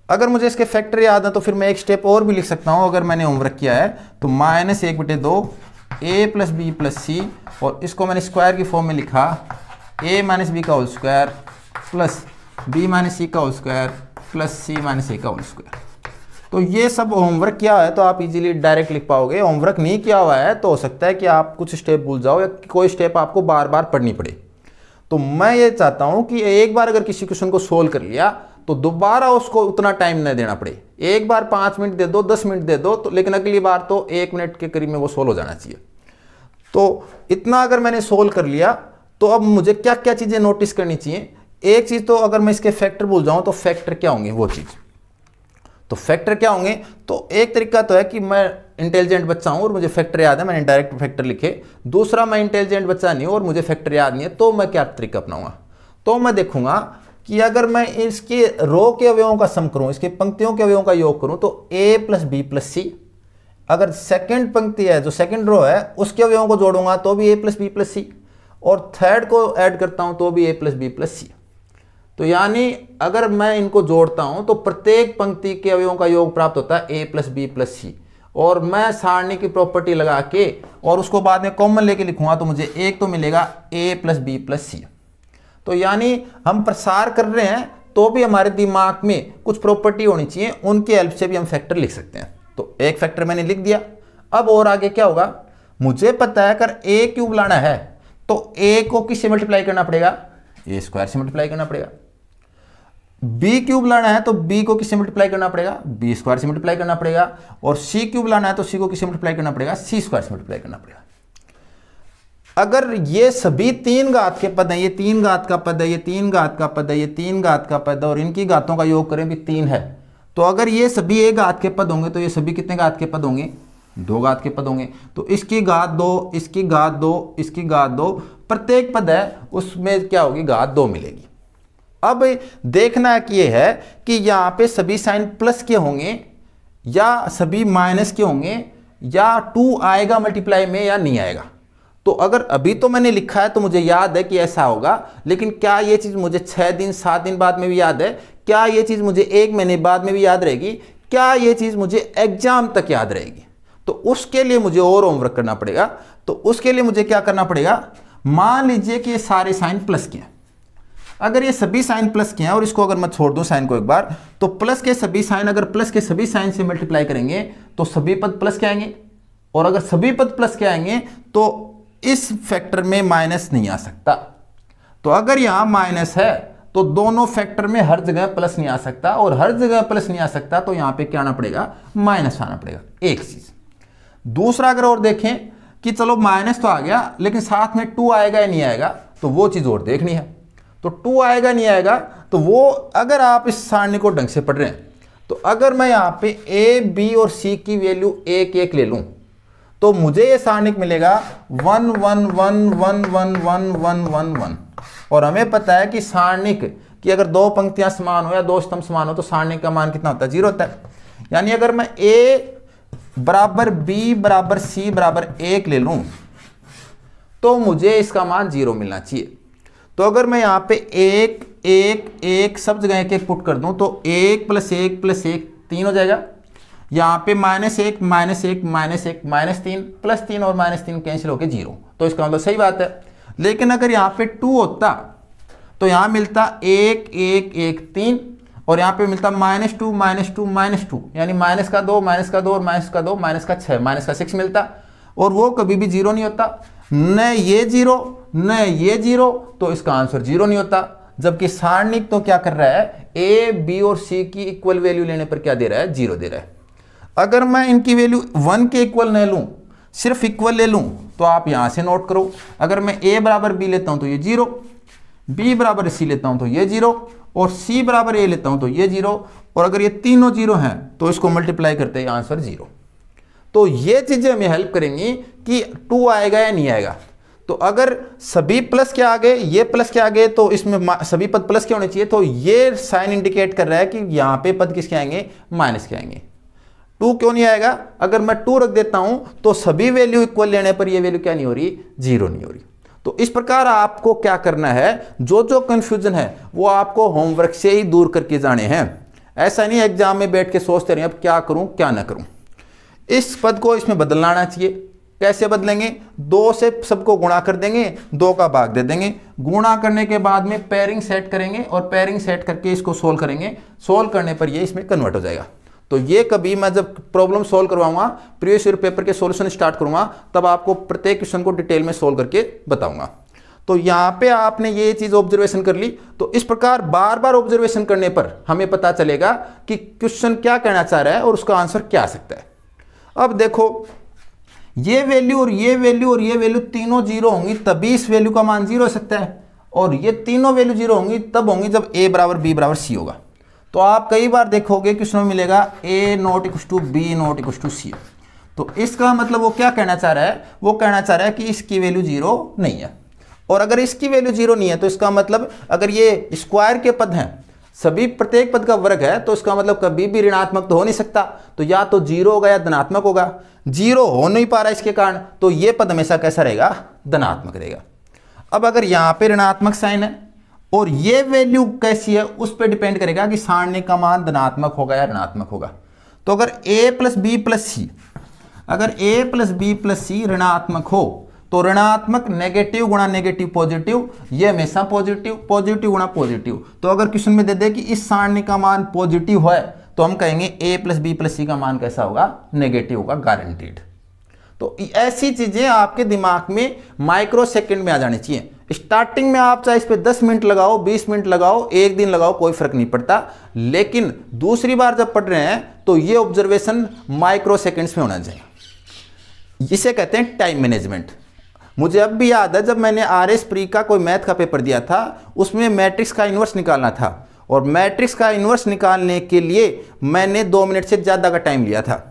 अगर मुझे इसके फैक्टर याद है तो फिर मैं एक स्टेप और भी लिख सकता हूं। अगर मैंने होमवर्क किया है तो minus 1/2 A plus B plus C, और इसको मैंने स्क्वायर की फॉर्म में लिखा ए माइनस बी का whole square plus B minus C का whole square plus C minus A का होल स्क्वायर। तो ये सब होमवर्क किया है तो आप इजीली डायरेक्ट लिख पाओगे। होमवर्क नहीं किया हुआ है तो हो सकता है कि आप कुछ स्टेप भूल जाओ या कोई स्टेप आपको बार बार पढ़नी पड़े। तो मैं ये चाहता हूँ कि एक बार अगर किसी क्वेश्चन को सोल्व कर लिया तो दोबारा उसको उतना टाइम न देना पड़े। एक बार 5 मिनट दे दो, 10 मिनट दे दो, तो लेकिन अगली बार तो 1 मिनट के करीब में वो सोल्व हो जाना चाहिए। तो इतना अगर मैंने सोल्व कर लिया तो अब मुझे क्या क्या चीज़ें नोटिस करनी चाहिए। एक चीज़ तो अगर मैं इसके फैक्टर भूल जाऊँ तो फैक्टर क्या होंगे, वो चीज़ तो फैक्टर क्या होंगे। तो एक तरीका तो है कि मैं इंटेलिजेंट बच्चा हूँ और मुझे फैक्टर याद है, मैंने डायरेक्ट फैक्टर लिखे। दूसरा, मैं इंटेलिजेंट बच्चा नहीं हूँ और मुझे फैक्टर याद नहीं है, तो मैं क्या तरीका अपनाऊंगा। तो मैं देखूंगा कि अगर मैं इसके रो के अवयवों का सम करूँ, इसके पंक्तियों के अवयवों का योग करूँ तो a प्लस बी प्लस सी। अगर सेकंड पंक्ति है जो सेकंड रो है उसके अवयवों को जोड़ूंगा तो भी a plus B plus C, और थर्ड को ऐड करता हूँ तो भी a प्लस बी प्लस सी। तो यानी अगर मैं इनको जोड़ता हूं तो प्रत्येक पंक्ति के अवयवों का योग प्राप्त होता है a plus B plus C. और मैं सारणी की प्रॉपर्टी लगा के और उसको बाद में कॉमन लेके लिखूंगा तो मुझे एक तो मिलेगा a प्लस बी प्लस सी। तो यानी हम प्रसार कर रहे हैं तो भी हमारे दिमाग में कुछ प्रॉपर्टी होनी चाहिए, उनके हेल्प से भी हम फैक्टर लिख सकते हैं। तो एक फैक्टर मैंने लिख दिया। अब और आगे क्या होगा, मुझे पता है अगर a क्यूब लाना है तो a को किससे मल्टीप्लाई करना पड़ेगा, a स्क्वायर से मल्टीप्लाई करना पड़ेगा। b क्यूब लाना है तो b को किससे मल्टीप्लाई करना पड़ेगा, b स्क्वायर से मल्टीप्लाई करना पड़ेगा। और c क्यूब लाना है तो c को किससे मल्टीप्लाई करना पड़ेगा, c स्क्वायर से मल्टीप्लाई करना पड़ेगा। अगर ये सभी 3 घात के पद हैं, ये 3 घात का पद है, ये 3 घात का पद है, ये 3 घात का पद है और इनकी घातों का योग करें भी 3 है, तो अगर ये सभी 1 घात के पद होंगे तो ये सभी कितने घात के पद होंगे? 2 घात के पद होंगे। तो इसकी घात 2, इसकी घात 2, इसकी घात 2, प्रत्येक पद है उसमें क्या होगी? घात 2 मिलेगी। अब देखना कि ये है कि यहाँ पे सभी साइन प्लस के होंगे या सभी माइनस के होंगे या 2 आएगा मल्टीप्लाई में या नहीं आएगा। तो अगर अभी तो मैंने लिखा है तो मुझे याद है कि ऐसा होगा, लेकिन क्या ये चीज़ मुझे 6 दिन 7 दिन बाद में भी याद है? क्या ये चीज़ मुझे 1 महीने बाद में भी याद रहेगी? क्या ये चीज़ मुझे एग्जाम तक याद रहेगी? तो उसके लिए मुझे और होमवर्क करना पड़ेगा। तो उसके लिए मुझे क्या करना पड़ेगा? मान लीजिए कि ये सारे साइन प्लस के हैं। अगर ये सभी साइन प्लस के हैं और इसको अगर मैं छोड़ दूं साइन को एक बार, तो प्लस के सभी साइन अगर प्लस के सभी साइन से मल्टीप्लाई करेंगे तो सभी पद प्लस के आएंगे, और अगर सभी पद प्लस के आएंगे तो इस फैक्टर में माइनस नहीं आ सकता। तो अगर यहां माइनस है तो दोनों फैक्टर में हर जगह प्लस नहीं आ सकता, और हर जगह प्लस नहीं आ सकता तो यहां पे क्या आना पड़ेगा? माइनस आना पड़ेगा। एक चीज। दूसरा अगर और देखें कि चलो माइनस तो आ गया लेकिन साथ में 2 आएगा या नहीं आएगा, तो वो चीज और देखनी है। तो 2 आएगा नहीं आएगा, तो वो अगर आप इस सारणी को ढंग से पढ़ रहे हैं तो अगर मैं यहां पे ए बी और सी की वैल्यू 1 1 ले लूं तो मुझे ये सारणिक मिलेगा 1 1 1 1 1 1 1 1 1। और हमें पता है कि सारणिक की अगर 2 पंक्तियां समान हो या 2 स्तंभ समान हो तो सारणिक का मान कितना होता है? 0 होता है। यानी अगर मैं ए बराबर बी बराबर सी बराबर 1 ले लूं तो मुझे इसका मान 0 मिलना चाहिए। तो अगर मैं यहां पे 1 1 1 सब जगह 1 1 पुट कर दूं तो 1 + 1 + 1 3 हो जाएगा। यहाँ पे -1 -1 -1 -3 +3 और -3 कैंसिल होके 0। तो इसका मतलब सही बात है। लेकिन अगर यहाँ पे 2 होता तो यहाँ मिलता 1 1 1 3 और यहाँ पे मिलता -2 -2 -2, यानी -2 और -2 -6 मिलता, और वो कभी भी 0 नहीं होता। न ये 0 न ये 0, तो इसका आंसर 0 नहीं होता। जबकि सारणिक तो क्या कर रहा है? ए बी और सी की इक्वल वैल्यू लेने पर क्या दे रहा है? 0 दे रहा है। अगर मैं इनकी वैल्यू 1 के इक्वल न लूं, सिर्फ इक्वल ले लूं, तो आप यहां से नोट करो। अगर मैं a बराबर b लेता हूं तो ये 0, b बराबर c लेता हूं तो ये 0, और c बराबर a लेता हूं तो ये 0, और अगर ये तीनों 0 हैं तो इसको मल्टीप्लाई करते हैं आंसर 0। तो ये चीजें हमें हेल्प करेंगी कि 2 आएगा या नहीं आएगा। तो अगर सभी प्लस के आगे ये प्लस के आगे तो इसमें सभी पद प्लस के होने चाहिए, तो ये साइन इंडिकेट कर रहा है कि यहां पे पद किसके आएंगे? माइनस के आएंगे। 2 क्यों नहीं आएगा? अगर मैं 2 रख देता हूं तो सभी वैल्यू इक्वल लेने पर ये वैल्यू क्या नहीं हो रही? 0 नहीं हो रही। तो इस प्रकार आपको क्या करना है, जो जो कंफ्यूजन है वो आपको होमवर्क से ही दूर करके जाने हैं। ऐसा नहीं एग्जाम में बैठ के सोचते रहे अब क्या करूं क्या ना करूं। इस पद को इसमें बदलना आना चाहिए। कैसे बदलेंगे? 2 से सबको गुणा कर देंगे, 2 का भाग दे देंगे। गुणा करने के बाद में पेयरिंग सेट करेंगे और पेयरिंग सेट करके इसको सोल्व करेंगे। सोल्व करने पर ये इसमें कन्वर्ट हो जाएगा। तो ये कभी मैं जब प्रॉब्लम सोल्व करवाऊंगा, प्रीवियस ईयर पेपर के सॉल्यूशन स्टार्ट करूंगा, तब आपको प्रत्येक क्वेश्चन को डिटेल में सोल्व करके बताऊंगा। तो यहाँ पे आपने ये चीज ऑब्जर्वेशन कर ली। तो इस प्रकार बार बार ऑब्जर्वेशन करने पर हमें पता चलेगा कि क्वेश्चन क्या कहना चाह रहा है और उसका आंसर क्या आ सकता है। अब देखो, ये वैल्यू और ये वैल्यू और ये वैल्यू तीनों 0 होंगी तभी इस वैल्यू का मान 0 हो सकता है, और ये तीनों वैल्यू 0 होंगी तब होंगी जब a बराबर b बराबर c होगा। तो आप कई बार देखोगे क्वेश्चन में मिलेगा a ≠ b ≠ c। तो इसका मतलब वो क्या कहना चाह रहा है? वो कहना चाह रहा है कि इसकी वैल्यू 0 नहीं है, और अगर इसकी वैल्यू 0 नहीं है तो इसका मतलब अगर ये स्क्वायर के पद हैं, सभी प्रत्येक पद का वर्ग है, तो इसका मतलब कभी भी ऋणात्मक तो हो नहीं सकता। तो या तो 0 होगा या धनात्मक होगा। 0 हो नहीं पा रहा इसके कारण, तो ये पद हमेशा कैसा रहेगा? धनात्मक रहेगा। अब अगर यहाँ पे ऋणात्मक साइन है और ये वैल्यू कैसी है उस पर डिपेंड करेगा कि सारणी का मान धनात्मक होगा या ऋणात्मक होगा। तो अगर a + b + c, अगर a + b + c ऋणात्मक हो तो ऋणात्मक नेगेटिव गुणा नेगेटिव पॉजिटिव, ये हमेशा पॉजिटिव, पॉजिटिव गुणा पॉजिटिव। तो अगर क्वेश्चन में दे दे कि इस सारणी का मान पॉजिटिव है तो हम कहेंगे a + b + c का मान कैसा होगा? नेगेटिव होगा, गारंटीड। तो ऐसी चीजें आपके दिमाग में माइक्रो सेकंड में आ जानी चाहिए। स्टार्टिंग में आप चाहे इस पे 10 मिनट लगाओ, 20 मिनट लगाओ, 1 दिन लगाओ, कोई फर्क नहीं पड़ता। लेकिन दूसरी बार जब पढ़ रहे हैं तो ये ऑब्जर्वेशन माइक्रो सेकंड्स में होना चाहिए। इसे कहते हैं टाइम मैनेजमेंट। मुझे अब भी याद है जब मैंने RS प्री का कोई मैथ का पेपर दिया था, उसमें मैट्रिक्स का इन्वर्स निकालना था और मैट्रिक्स का इन्वर्स निकालने के लिए मैंने 2 मिनट से ज़्यादा का टाइम लिया था।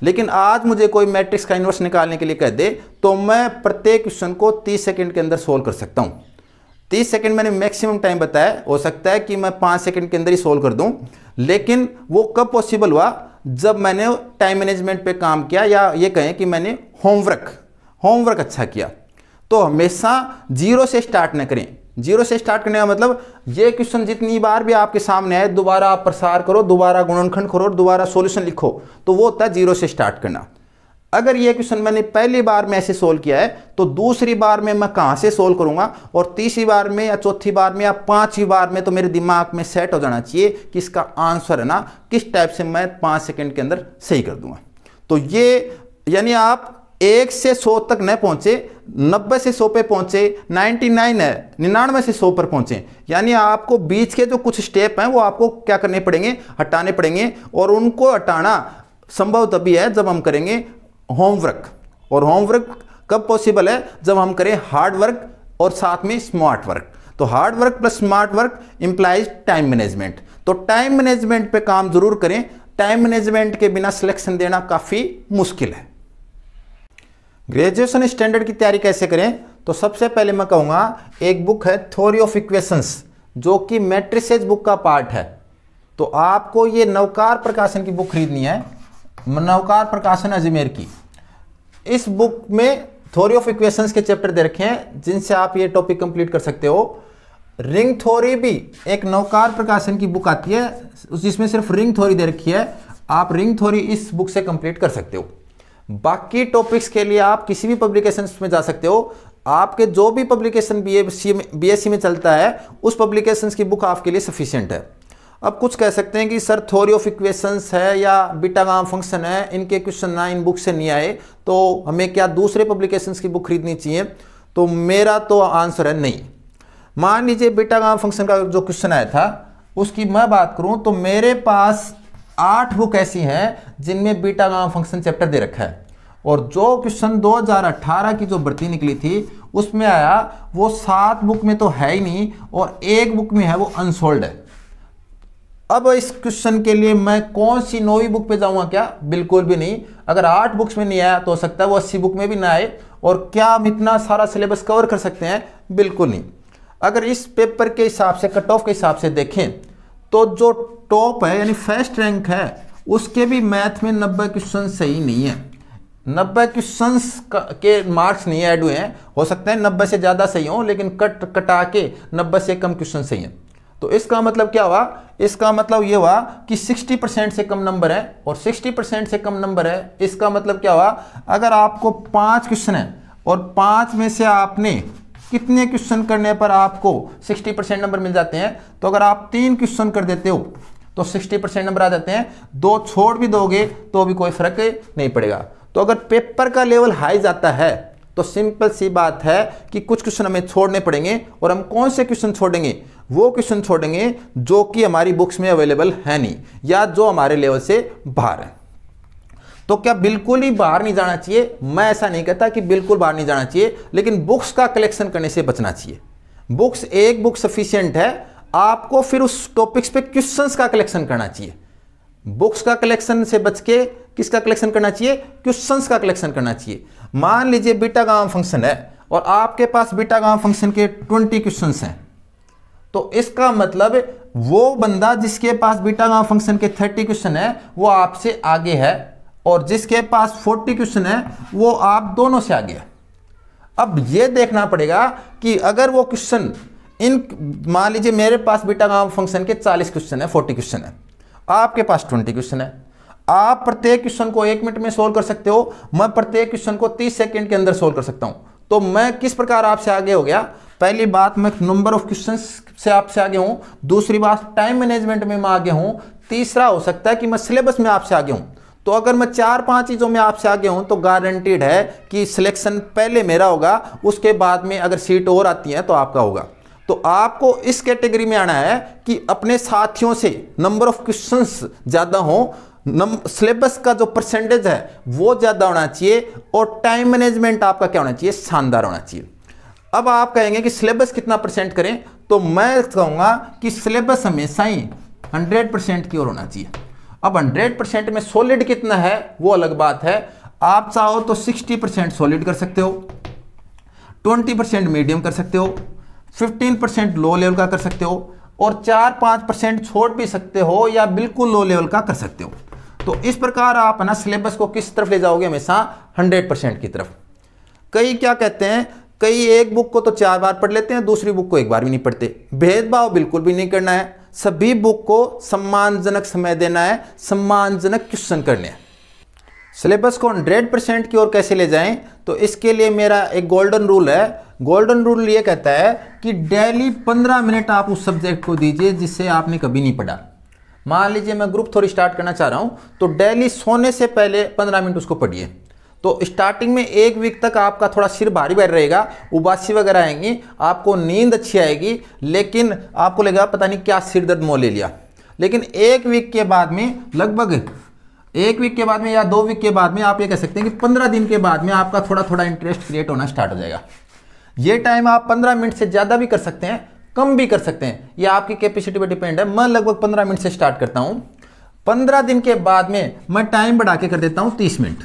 लेकिन आज मुझे कोई मैट्रिक्स का इन्वर्स निकालने के लिए कह दे तो मैं प्रत्येक क्वेश्चन को 30 सेकंड के अंदर सोल्व कर सकता हूँ। 30 सेकंड मैंने मैक्सिमम टाइम बताया, हो सकता है कि मैं 5 सेकंड के अंदर ही सोल्व कर दूं, लेकिन वो कब पॉसिबल हुआ? जब मैंने टाइम मैनेजमेंट पे काम किया, या ये कहें कि मैंने होमवर्क अच्छा किया। तो हमेशा 0 से स्टार्ट न करें। 0 से स्टार्ट करने का मतलब ये क्वेश्चन जितनी बार भी आपके सामने आए दोबारा आप प्रसार करो, दोबारा गुणनखंड करो, दोबारा सॉल्यूशन लिखो, तो वो होता है 0 से स्टार्ट करना। अगर ये क्वेश्चन मैंने पहली बार में ऐसे सोल्व किया है तो दूसरी बार में मैं कहाँ से सोल्व करूंगा, और तीसरी बार में या चौथी बार में या 5वीं बार में तो मेरे दिमाग में सेट हो जाना चाहिए कि इसका आंसर है ना किस टाइप से मैं 5 सेकंड के अंदर सही कर दूंगा। तो ये यानी आप 1 से 100 तक न पहुंचे, 90 से 100 पे पहुंचे, 99 है 99 से 100 पर पहुंचे, यानी आपको बीच के जो कुछ स्टेप हैं वो आपको क्या करने पड़ेंगे, हटाने पड़ेंगे। और उनको हटाना संभव तभी है जब हम करेंगे होमवर्क। और होमवर्क कब पॉसिबल है? जब हम करें हार्ड वर्क और साथ में स्मार्ट वर्क। तो hard work plus smart work implies time management. तो टाइम मैनेजमेंट पे काम जरूर करें। टाइम मैनेजमेंट के बिना सिलेक्शन देना काफ़ी मुश्किल है। ग्रेजुएशन स्टैंडर्ड की तैयारी कैसे करें? तो सबसे पहले मैं कहूँगा एक बुक है थ्योरी ऑफ इक्वेशंस, जो कि मैट्रिसेस बुक का पार्ट है। तो आपको ये नवकार प्रकाशन की बुक खरीदनी है, नवकार प्रकाशन अजमेर की। इस बुक में थ्योरी ऑफ इक्वेशंस के चैप्टर दे रखे हैं जिनसे आप ये टॉपिक कंप्लीट कर सकते हो। रिंग थ्योरी भी एक नवकार प्रकाशन की बुक आती है जिसमें सिर्फ रिंग थ्योरी दे रखी है, आप रिंग थ्योरी इस बुक से कंप्लीट कर सकते हो। बाकी टॉपिक्स के लिए आप किसी भी पब्लिकेशंस में जा सकते हो। आपके जो भी पब्लिकेशन बीएससी में चलता है उस पब्लिकेशंस की बुक आपके लिए सफिशिएंट है। अब कुछ कह सकते हैं कि सर थ्योरी ऑफ इक्वेशंस है या बीटा गामा फंक्शन है, इनके क्वेश्चन ना इन बुक से नहीं आए तो हमें क्या दूसरे पब्लिकेशंस की बुक खरीदनी चाहिए? तो मेरा तो आंसर है नहीं। मान लीजिए बीटा गामा फंक्शन का जो क्वेश्चन आया था उसकी मैं बात करूं तो मेरे पास 8 बुक ऐसी हैं जिनमें बीटा गामा फंक्शन चैप्टर दे रखा है, और जो क्वेश्चन 2018 की जो भर्ती निकली थी उसमें आया वो 7 बुक में तो है ही नहीं और 1 बुक में है, वो अनसोल्ड है। अब इस क्वेश्चन के लिए मैं कौन सी 9वीं बुक पे जाऊंगा क्या? बिल्कुल भी नहीं। अगर 8 बुक्स में नहीं आया तो हो सकता है वो 80 बुक में भी ना आए। और क्या हम इतना सारा सिलेबस कवर कर सकते हैं? बिल्कुल नहीं। अगर इस पेपर के हिसाब से, कट ऑफ के हिसाब से देखें तो जो टॉप है यानी फर्स्ट रैंक है उसके भी मैथ में 90 क्वेश्चन सही नहीं है। 90 क्वेश्चन के मार्क्स नहीं ऐड हुए हैं। हो सकता है 90 से ज़्यादा सही हो लेकिन कटा के 90 से कम क्वेश्चन सही हैं। तो इसका मतलब क्या हुआ? इसका मतलब ये हुआ कि 60% से कम नंबर है, और 60% से कम नंबर है इसका मतलब क्या हुआ? अगर आपको 5 क्वेश्चन है और 5 में से आपने कितने क्वेश्चन करने पर आपको 60% नंबर मिल जाते हैं? तो अगर आप 3 क्वेश्चन कर देते हो तो 60% नंबर आ जाते हैं। 2 छोड़ भी दोगे तो भी कोई फर्क नहीं पड़ेगा। तो अगर पेपर का लेवल हाई जाता है तो सिंपल सी बात है कि कुछ क्वेश्चन हमें छोड़ने पड़ेंगे, और हम कौन से क्वेश्चन छोड़ेंगे? वो क्वेश्चन छोड़ेंगे जो कि हमारी बुक्स में अवेलेबल है नहीं या जो हमारे लेवल से बाहर है। तो क्या बिल्कुल ही बाहर नहीं जाना चाहिए? मैं ऐसा नहीं कहता कि बिल्कुल बाहर नहीं जाना चाहिए, लेकिन बुक्स का कलेक्शन करने से बचना चाहिए। बुक्स, एक बुक सफिशिएंट है, आपको फिर उस टॉपिक्स पे क्वेश्चंस का कलेक्शन करना चाहिए। बुक्स का कलेक्शन से बच के किसका कलेक्शन करना चाहिए? क्वेश्चंस का कलेक्शन करना चाहिए। मान लीजिए बीटा गामा फंक्शन है और आपके पास बीटा गामा फंक्शन के 20 क्वेश्चंस हैं, तो इसका मतलब वो बंदा जिसके पास बीटा गामा फंक्शन के 30 क्वेश्चन है वो आपसे आगे है, और जिसके पास 40 क्वेश्चन है वो आप दोनों से आगे है। अब ये देखना पड़ेगा कि अगर वो क्वेश्चन मान लीजिए मेरे पास बीटा गामा फंक्शन के 40 क्वेश्चन है, 40 क्वेश्चन है, आपके पास 20 क्वेश्चन है। आप प्रत्येक क्वेश्चन को 1 मिनट में सोल्व कर सकते हो, मैं प्रत्येक क्वेश्चन को 30 सेकंड के अंदर सोल्व कर सकता हूं। तो मैं किस प्रकार आपसे आगे हो गया? पहली बात, मैं नंबर ऑफ क्वेश्चंस से आपसे आगे हूं। दूसरी बात, टाइम मैनेजमेंट में मैं आगे हूं। तीसरा हो सकता है कि मैं सिलेबस में आपसे आगे हूं। तो अगर मैं 4-5 चीज़ों में आपसे आगे हूं तो गारंटीड है कि सिलेक्शन पहले मेरा होगा, उसके बाद में अगर सीट और आती है तो आपका होगा। तो आपको इस कैटेगरी में आना है कि अपने साथियों से नंबर ऑफ क्वेश्चंस ज़्यादा हो, सिलेबस का जो परसेंटेज है वो ज़्यादा होना चाहिए, और टाइम मैनेजमेंट आपका क्या होना चाहिए, शानदार होना चाहिए। अब आप कहेंगे कि सिलेबस कितना परसेंट करें, तो मैं कहूँगा कि सिलेबस हमेशा ही 100% की ओर होना चाहिए। अब 100% में सॉलिड कितना है वो अलग बात है। आप चाहो तो 60% सॉलिड कर सकते हो, 20% मीडियम कर सकते हो, 15% लो लेवल का कर सकते हो, और 4-5% छोड़ भी सकते हो, या बिल्कुल लो लेवल का कर सकते हो। तो इस प्रकार आप ना सिलेबस को किस तरफ ले जाओगे, हमेशा 100% की तरफ। कई क्या कहते हैं, कई एक बुक को तो 4 बार पढ़ लेते हैं, दूसरी बुक को 1 बार भी नहीं पढ़ते। भेदभाव बिल्कुल भी नहीं करना है, सभी बुक को सम्मानजनक समय देना है, सम्मानजनक क्वेश्चन करने हैं। सिलेबस को 100% की ओर कैसे ले जाएं, तो इसके लिए मेरा एक गोल्डन रूल है। गोल्डन रूल ये कहता है कि डेली 15 मिनट आप उस सब्जेक्ट को दीजिए जिससे आपने कभी नहीं पढ़ा। मान लीजिए मैं ग्रुप थ्योरी स्टार्ट करना चाह रहा हूँ, तो डेली सोने से पहले 15 मिनट उसको पढ़िए। तो स्टार्टिंग में 1 वीक तक आपका थोड़ा सिर भारी भारी रहेगा, उबासी वगैरह आएंगी, आपको नींद अच्छी आएगी, लेकिन आपको लगेगा पता नहीं क्या सिर दर्द मोह ले लिया। लेकिन 1 वीक के बाद में, लगभग 1 वीक के बाद में या 2 वीक के बाद में, आप ये कह सकते हैं कि 15 दिन के बाद में आपका थोड़ा थोड़ा इंटरेस्ट क्रिएट होना स्टार्ट हो जाएगा। ये टाइम आप 15 मिनट से ज़्यादा भी कर सकते हैं, कम भी कर सकते हैं, ये आपकी कैपेसिटी पर डिपेंड है। मैं लगभग 15 मिनट से स्टार्ट करता हूँ। 15 दिन के बाद में मैं टाइम बढ़ा के कर देता हूँ 30 मिनट।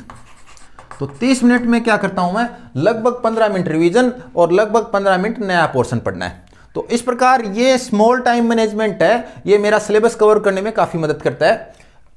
तो 30 मिनट में क्या करता हूं मैं, लगभग 15 मिनट रिवीजन और लगभग 15 मिनट नया पोर्शन पढ़ना है। तो इस प्रकार ये स्मॉल टाइम मैनेजमेंट है, ये मेरा सिलेबस कवर करने में काफ़ी मदद करता है।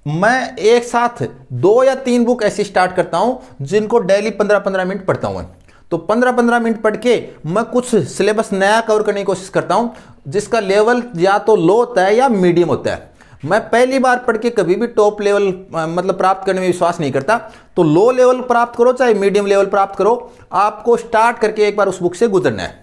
मैं एक साथ 2 या 3 बुक ऐसी स्टार्ट करता हूं जिनको डेली 15-15 मिनट पढ़ता हूं। तो 15-15 मिनट पढ़ के मैं कुछ सिलेबस नया कवर करने की कोशिश करता हूं, जिसका लेवल या तो लो होता है या मीडियम होता है। मैं पहली बार पढ़ के कभी भी टॉप लेवल मतलब प्राप्त करने में विश्वास नहीं करता। तो लो लेवल प्राप्त करो चाहे मीडियम लेवल प्राप्त करो, आपको स्टार्ट करके एक बार उस बुक से गुजरना है।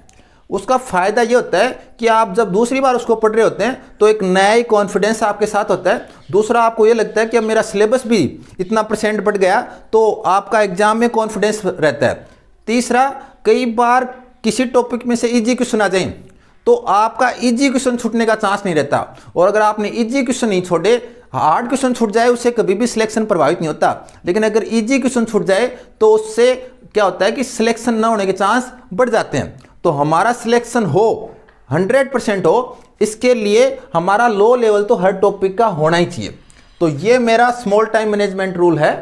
उसका फायदा ये होता है कि आप जब दूसरी बार उसको पढ़ रहे होते हैं तो एक नया ही कॉन्फिडेंस आपके साथ होता है। दूसरा, आपको ये लगता है कि अब मेरा सिलेबस भी इतना % बढ़ गया, तो आपका एग्जाम में कॉन्फिडेंस रहता है। तीसरा, कई बार किसी टॉपिक में से इजी क्वेश्चन आ जाए तो आपका इजी क्वेश्चन छूटने का चांस नहीं रहता, और अगर आपने इजी क्वेश्चन नहीं छोड़े, हार्ड क्वेश्चन छूट जाए, उससे कभी भी सिलेक्शन प्रभावित नहीं होता। लेकिन अगर इजी क्वेश्चन छूट जाए तो उससे क्या होता है कि सिलेक्शन ना होने के चांस बढ़ जाते हैं। तो हमारा सिलेक्शन हो 100% हो, इसके लिए हमारा लो लेवल तो हर टॉपिक का होना ही चाहिए। तो ये मेरा स्मॉल टाइम मैनेजमेंट रूल है।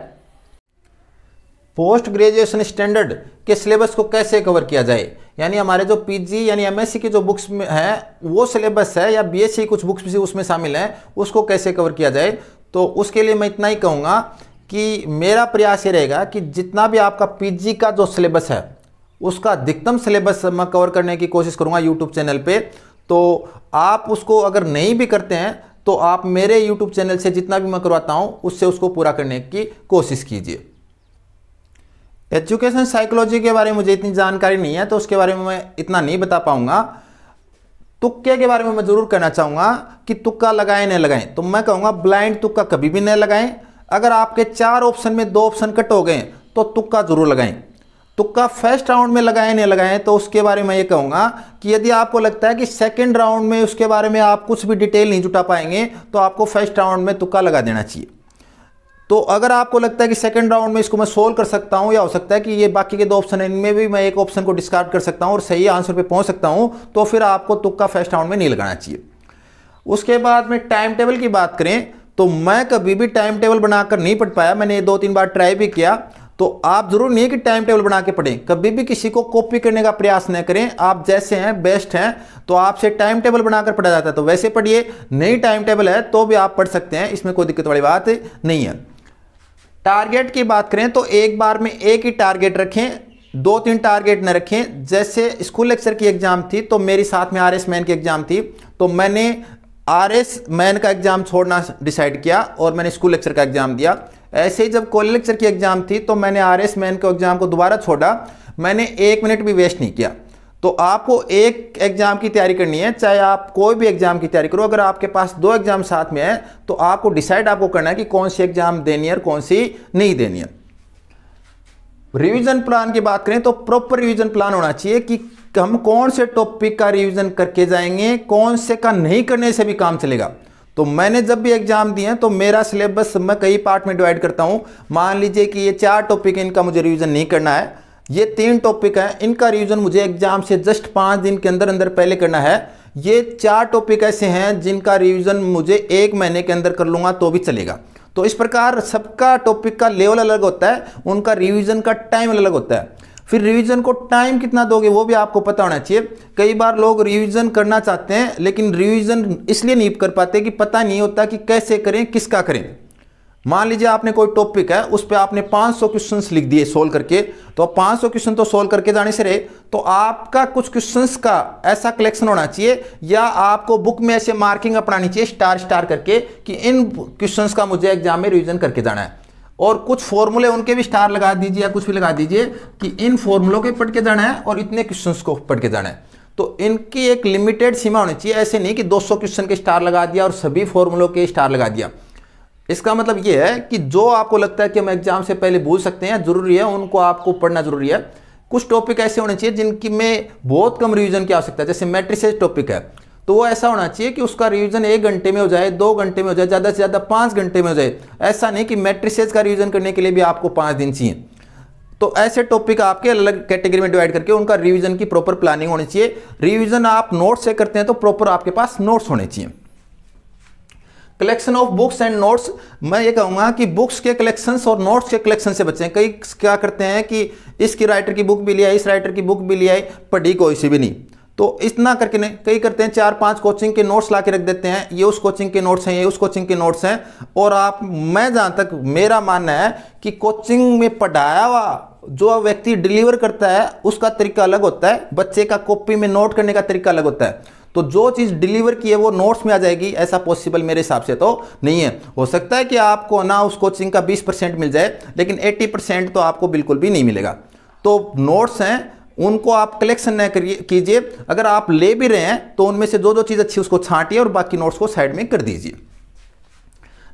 पोस्ट ग्रेजुएशन स्टैंडर्ड के सिलेबस को कैसे कवर किया जाए, यानी हमारे जो पीजी यानी एमएससी की जो बुक्स में है वो सिलेबस है, या बीएससी कुछ बुक्स भी उसमें शामिल हैं, उसको कैसे कवर किया जाए। तो उसके लिए मैं इतना ही कहूँगा कि मेरा प्रयास ये रहेगा कि जितना भी आपका पीजी का जो सिलेबस है उसका अधिकतम सिलेबस मैं कवर करने की कोशिश करूँगा यूट्यूब चैनल पे। तो आप उसको अगर नहीं भी करते हैं तो आप मेरे यूट्यूब चैनल से जितना भी मैं करवाता हूँ उससे उसको पूरा करने की कोशिश कीजिए। एजुकेशन साइकोलॉजी के बारे में मुझे इतनी जानकारी नहीं है, तो उसके बारे में मैं इतना नहीं बता पाऊंगा। तुक्के के बारे में मैं जरूर कहना चाहूँगा कि तुक्का लगाएं न लगाएं, तो मैं कहूँगा ब्लाइंड तुक्का कभी भी न लगाएं। अगर आपके 4 ऑप्शन में 2 ऑप्शन कट हो गए तो तुक्का जरूर लगाएं। तुक्का फर्स्ट राउंड में लगाएं न लगाएं, तो उसके बारे में ये कहूँगा कि यदि आपको लगता है कि सेकेंड राउंड में उसके बारे में आप कुछ भी डिटेल नहीं जुटा पाएंगे तो आपको फर्स्ट राउंड में तुक्का लगा देना चाहिए। तो अगर आपको लगता है कि सेकंड राउंड में इसको मैं सोल्व कर सकता हूं, या हो सकता है कि ये बाकी के 2 ऑप्शन हैं इनमें भी मैं एक ऑप्शन को डिस्कार्ड कर सकता हूं और सही आंसर पे पहुंच सकता हूं, तो फिर आपको तुक्का फर्स्ट राउंड में नहीं लगाना चाहिए। उसके बाद में टाइम टेबल की बात करें तो मैं कभी भी टाइम टेबल बनाकर नहीं पढ़ पाया। मैंने 2-3 बार ट्राई भी किया। तो आप जरूर नहीं है कि टाइम टेबल बना के पढ़ें, कभी भी किसी को कॉपी करने का प्रयास न करें। आप जैसे हैं बेस्ट हैं, तो आपसे टाइम टेबल बनाकर पढ़ा जाता है तो वैसे पढ़िए, नई टाइम टेबल है तो भी आप पढ़ सकते हैं, इसमें कोई दिक्कत वाली बात नहीं है। टारगेट की बात करें तो एक बार में एक ही टारगेट रखें, 2-3 टारगेट न रखें। जैसे स्कूल लेक्चर की एग्जाम थी तो मेरी साथ में आरएस मैन की एग्जाम थी, तो मैंने आरएस मैन का एग्जाम छोड़ना डिसाइड किया और मैंने स्कूल लेक्चर का एग्जाम दिया। ऐसे ही जब कॉलेज लेक्चर की एग्जाम थी तो मैंने आरएस मैन के एग्जाम को दोबारा छोड़ा, मैंने 1 मिनट भी वेस्ट नहीं किया। तो आपको एक एग्जाम की तैयारी करनी है, चाहे आप कोई भी एग्जाम की तैयारी करो। अगर आपके पास 2 एग्जाम साथ में है तो आपको डिसाइड आपको करना है कि कौन सी एग्जाम देनी है और कौन सी नहीं देनी है। रिवीजन प्लान की बात करें तो प्रॉपर रिवीजन प्लान होना चाहिए कि हम कौन से टॉपिक का रिवीजन करके जाएंगे, कौन से का नहीं करने से भी काम चलेगा। तो मैंने जब भी एग्जाम दिए हैं तो मेरा सिलेबस मैं कई पार्ट में डिवाइड करता हूं। मान लीजिए कि ये 4 टॉपिक है, इनका मुझे रिवीजन नहीं करना है। ये 3 टॉपिक हैं, इनका रिवीजन मुझे एग्जाम से जस्ट 5 दिन के अंदर अंदर पहले करना है। ये 4 टॉपिक ऐसे हैं जिनका रिवीजन मुझे 1 महीने के अंदर कर लूंगा तो भी चलेगा। तो इस प्रकार सबका टॉपिक का लेवल अलग होता है, उनका रिवीजन का टाइम अलग होता है। फिर रिवीजन को टाइम कितना दोगे वो भी आपको पता होना चाहिए। कई बार लोग रिवीजन करना चाहते हैं लेकिन रिवीजन इसलिए नहीं कर पाते कि पता नहीं होता कि कैसे करें, किसका करें। मान लीजिए आपने कोई टॉपिक है, उस पर आपने 500 क्वेश्चंस लिख दिए सोल्व करके, तो 500 क्वेश्चन तो सोल्व करके जाने से रहे, तो आपका कुछ क्वेश्चंस का ऐसा कलेक्शन होना चाहिए या आपको बुक में ऐसे मार्किंग अपनानी चाहिए स्टार स्टार करके कि इन क्वेश्चंस का मुझे एग्जाम में रिवीजन करके जाना है। और कुछ फॉर्मूले उनके भी स्टार लगा दीजिए या कुछ भी लगा दीजिए कि इन फॉर्मूलों के पढ़ के जाना है और इतने क्वेश्चंस को पढ़ के जाना है। तो इनकी एक लिमिटेड सीमा होनी चाहिए। ऐसे नहीं कि 200 क्वेश्चन के स्टार लगा दिया और सभी फॉर्मूलों के स्टार लगा दिया। इसका मतलब यह है कि जो आपको लगता है कि हम एग्जाम से पहले भूल सकते हैं, जरूरी है उनको आपको पढ़ना जरूरी है। कुछ टॉपिक ऐसे होने चाहिए जिनकी में बहुत कम रिवीजन की आवश्यकता है। जैसे मैट्रिसेस टॉपिक है तो वो ऐसा होना चाहिए कि उसका रिवीजन 1 घंटे में हो जाए, 2 घंटे में हो जाए, ज़्यादा से ज़्यादा 5 घंटे में हो जाए। ऐसा नहीं कि मैट्रिसेस का रिवीजन करने के लिए भी आपको 5 दिन चाहिए। तो ऐसे टॉपिक आपके अलग कैटेगरी में डिवाइड करके उनका रिवीजन की प्रॉपर प्लानिंग होनी चाहिए। रिवीजन आप नोट्स से करते हैं तो प्रॉपर आपके पास नोट्स होने चाहिए। Collection of books and notes, मैं ये कहूँगा कि बुक्स के कलेक्शंस और नोट्स के कलेक्शन से बचें। कई क्या करते हैं कि इसकी राइटर की बुक भी लिया, इस राइटर की बुक भी लिया, पढ़ी कोई सी भी नहीं। तो इतना करके नहीं, कई करते हैं 4-5 कोचिंग के नोट्स ला के रख देते हैं, ये उस कोचिंग के नोट्स हैं, ये उस कोचिंग के नोट्स हैं। और मैं जहाँ तक मेरा मानना है कि कोचिंग में पढ़ाया हुआ जो व्यक्ति डिलीवर करता है उसका तरीका अलग होता है, बच्चे का कॉपी में नोट करने का तरीका अलग होता है। तो जो चीज़ डिलीवर की है वो नोट्स में आ जाएगी, ऐसा पॉसिबल मेरे हिसाब से तो नहीं है। हो सकता है कि आपको ना उस कोचिंग का 20% मिल जाए लेकिन 80% तो आपको बिल्कुल भी नहीं मिलेगा। तो नोट्स हैं उनको आप कलेक्शन न कीजिए। अगर आप ले भी रहे हैं तो उनमें से जो जो चीज़ अच्छी उसको छांटिए और बाकी नोट्स को साइड में कर दीजिए।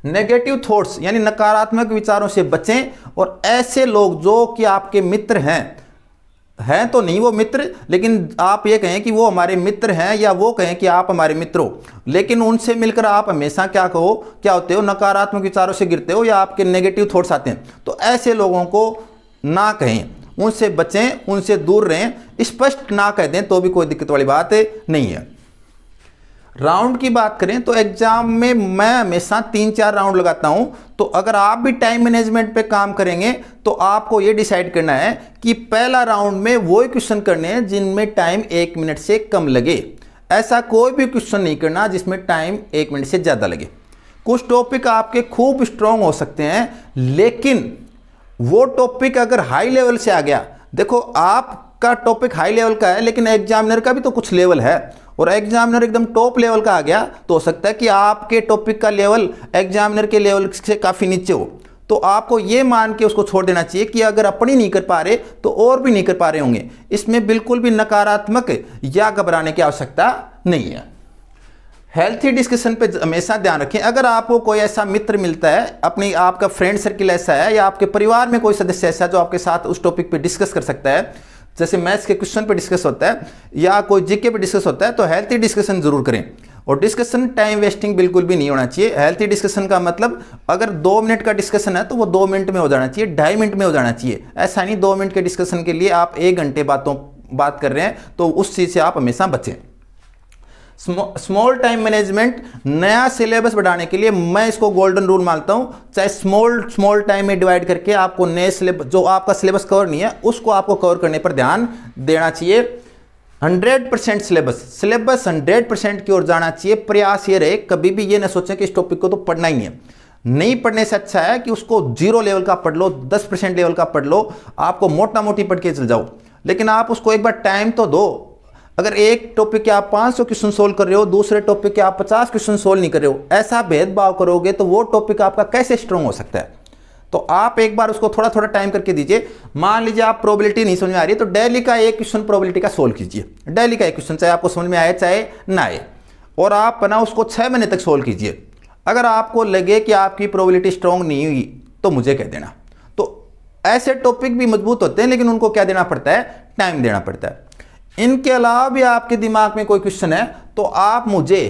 नेगेटिव थॉट्स यानी नकारात्मक विचारों से बचें। और ऐसे लोग जो कि आपके मित्र हैं तो नहीं वो मित्र, लेकिन आप ये कहें कि वो हमारे मित्र हैं या वो कहें कि आप हमारे मित्र हो, लेकिन उनसे मिलकर आप हमेशा क्या होते हो, नकारात्मक विचारों से गिरते हो या आपके नेगेटिव थॉट्स आते हैं। तो ऐसे लोगों को ना कहें, उनसे बचें, उनसे दूर रहें। स्पष्ट ना कह दें तो भी कोई दिक्कत वाली बात नहीं है। राउंड की बात करें तो एग्जाम में मैं हमेशा 3-4 राउंड लगाता हूं। तो अगर आप भी टाइम मैनेजमेंट पे काम करेंगे तो आपको ये डिसाइड करना है कि पहला राउंड में वो क्वेश्चन करने हैं जिनमें टाइम 1 मिनट से कम लगे। ऐसा कोई भी क्वेश्चन नहीं करना जिसमें टाइम 1 मिनट से ज़्यादा लगे। कुछ टॉपिक आपके खूब स्ट्रांग हो सकते हैं लेकिन वो टॉपिक अगर हाई लेवल से आ गया, देखो आपका टॉपिक हाई लेवल का है लेकिन एग्जामिनर का भी तो कुछ लेवल है, और एग्जामिनर एकदम टॉप लेवल का आ गया तो हो सकता है कि आपके टॉपिक का लेवल एग्जामिनर के लेवल से काफ़ी नीचे हो। तो आपको ये मान के उसको छोड़ देना चाहिए कि अगर अपनी नहीं कर पा रहे तो और भी नहीं कर पा रहे होंगे। इसमें बिल्कुल भी नकारात्मक या घबराने की आवश्यकता नहीं है। हेल्थी डिस्कशन पे हमेशा ध्यान रखें। अगर आपको कोई ऐसा मित्र मिलता है, अपनी आपका फ्रेंड सर्किल ऐसा है या आपके परिवार में कोई सदस्य ऐसा जो आपके साथ उस टॉपिक पे डिस्कस कर सकता है, जैसे मैथ्स के क्वेश्चन पे डिस्कस होता है या कोई जीके पे डिस्कस होता है, तो हेल्थी डिस्कशन जरूर करें। और डिस्कशन टाइम वेस्टिंग बिल्कुल भी नहीं होना चाहिए। हेल्थी डिस्कशन का मतलब अगर 2 मिनट का डिस्कशन है तो वो 2 मिनट में हो जाना चाहिए, 2.5 मिनट में हो जाना चाहिए। ऐसा नहीं 2 मिनट के डिस्कशन के लिए आप 1 घंटे बात कर रहे हैं, तो उस चीज़ से आप हमेशा बचें। स्मॉल टाइम मैनेजमेंट, नया सिलेबस बढ़ाने के लिए मैं इसको गोल्डन रूल मानता हूं। चाहे स्मॉल टाइम में डिवाइड करके आपको नए सिलेबस, जो आपका सिलेबस कवर नहीं है उसको आपको कवर करने पर ध्यान देना चाहिए। 100% सिलेबस 100% की ओर जाना चाहिए। प्रयास ये रहे, कभी भी ये ना सोचें कि इस टॉपिक को तो पढ़ना ही है। नहीं पढ़ने से अच्छा है कि उसको 0 लेवल का पढ़ लो, 10% लेवल का पढ़ लो, आपको मोटा मोटी पढ़ के चल जाओ, लेकिन आप उसको एक बार टाइम तो दो। अगर एक टॉपिक के आप 500 क्वेश्चन सोल्व कर रहे हो, दूसरे टॉपिक के आप 50 क्वेश्चन सोल्व नहीं कर रहे हो, ऐसा भेदभाव करोगे तो वो टॉपिक आपका कैसे स्ट्रांग हो सकता है। तो आप एक बार उसको थोड़ा थोड़ा टाइम करके दीजिए। मान लीजिए आप प्रोबेबिलिटी नहीं समझ में आ रही तो डेली का एक क्वेश्चन प्रोबेबिलिटी का सोल्व कीजिए। डेली का एक क्वेश्चन, चाहे आपको समझ में आए चाहे ना आए, और आप बना उसको 6 महीने तक सोल्व कीजिए। अगर आपको लगे कि आपकी प्रोबेबिलिटी स्ट्रांग नहीं हुई तो मुझे कह देना। तो ऐसे टॉपिक भी मजबूत होते हैं लेकिन उनको क्या देना पड़ता है, टाइम देना पड़ता है। इनके अलावा भी आपके दिमाग में कोई क्वेश्चन है तो आप मुझे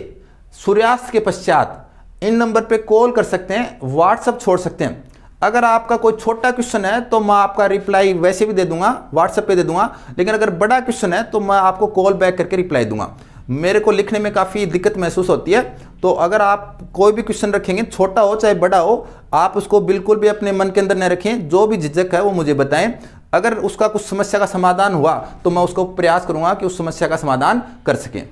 सूर्यास्त के पश्चात इन नंबर पे कॉल कर सकते हैं, व्हाट्सअप छोड़ सकते हैं। अगर आपका कोई छोटा क्वेश्चन है तो मैं आपका रिप्लाई वैसे भी दे दूंगा, व्हाट्सएप पे दे दूंगा, लेकिन अगर बड़ा क्वेश्चन है तो मैं आपको कॉल बैक करके रिप्लाई दूंगा। मेरे को लिखने में काफ़ी दिक्कत महसूस होती है, तो अगर आप कोई भी क्वेश्चन रखेंगे, छोटा हो चाहे बड़ा हो, आप उसको बिल्कुल भी अपने मन के अंदर न रखें। जो भी झिझक है वो मुझे बताएं। अगर उसका कुछ समस्या का समाधान हुआ तो मैं उसको प्रयास करूंगा कि उस समस्या का समाधान कर सकें।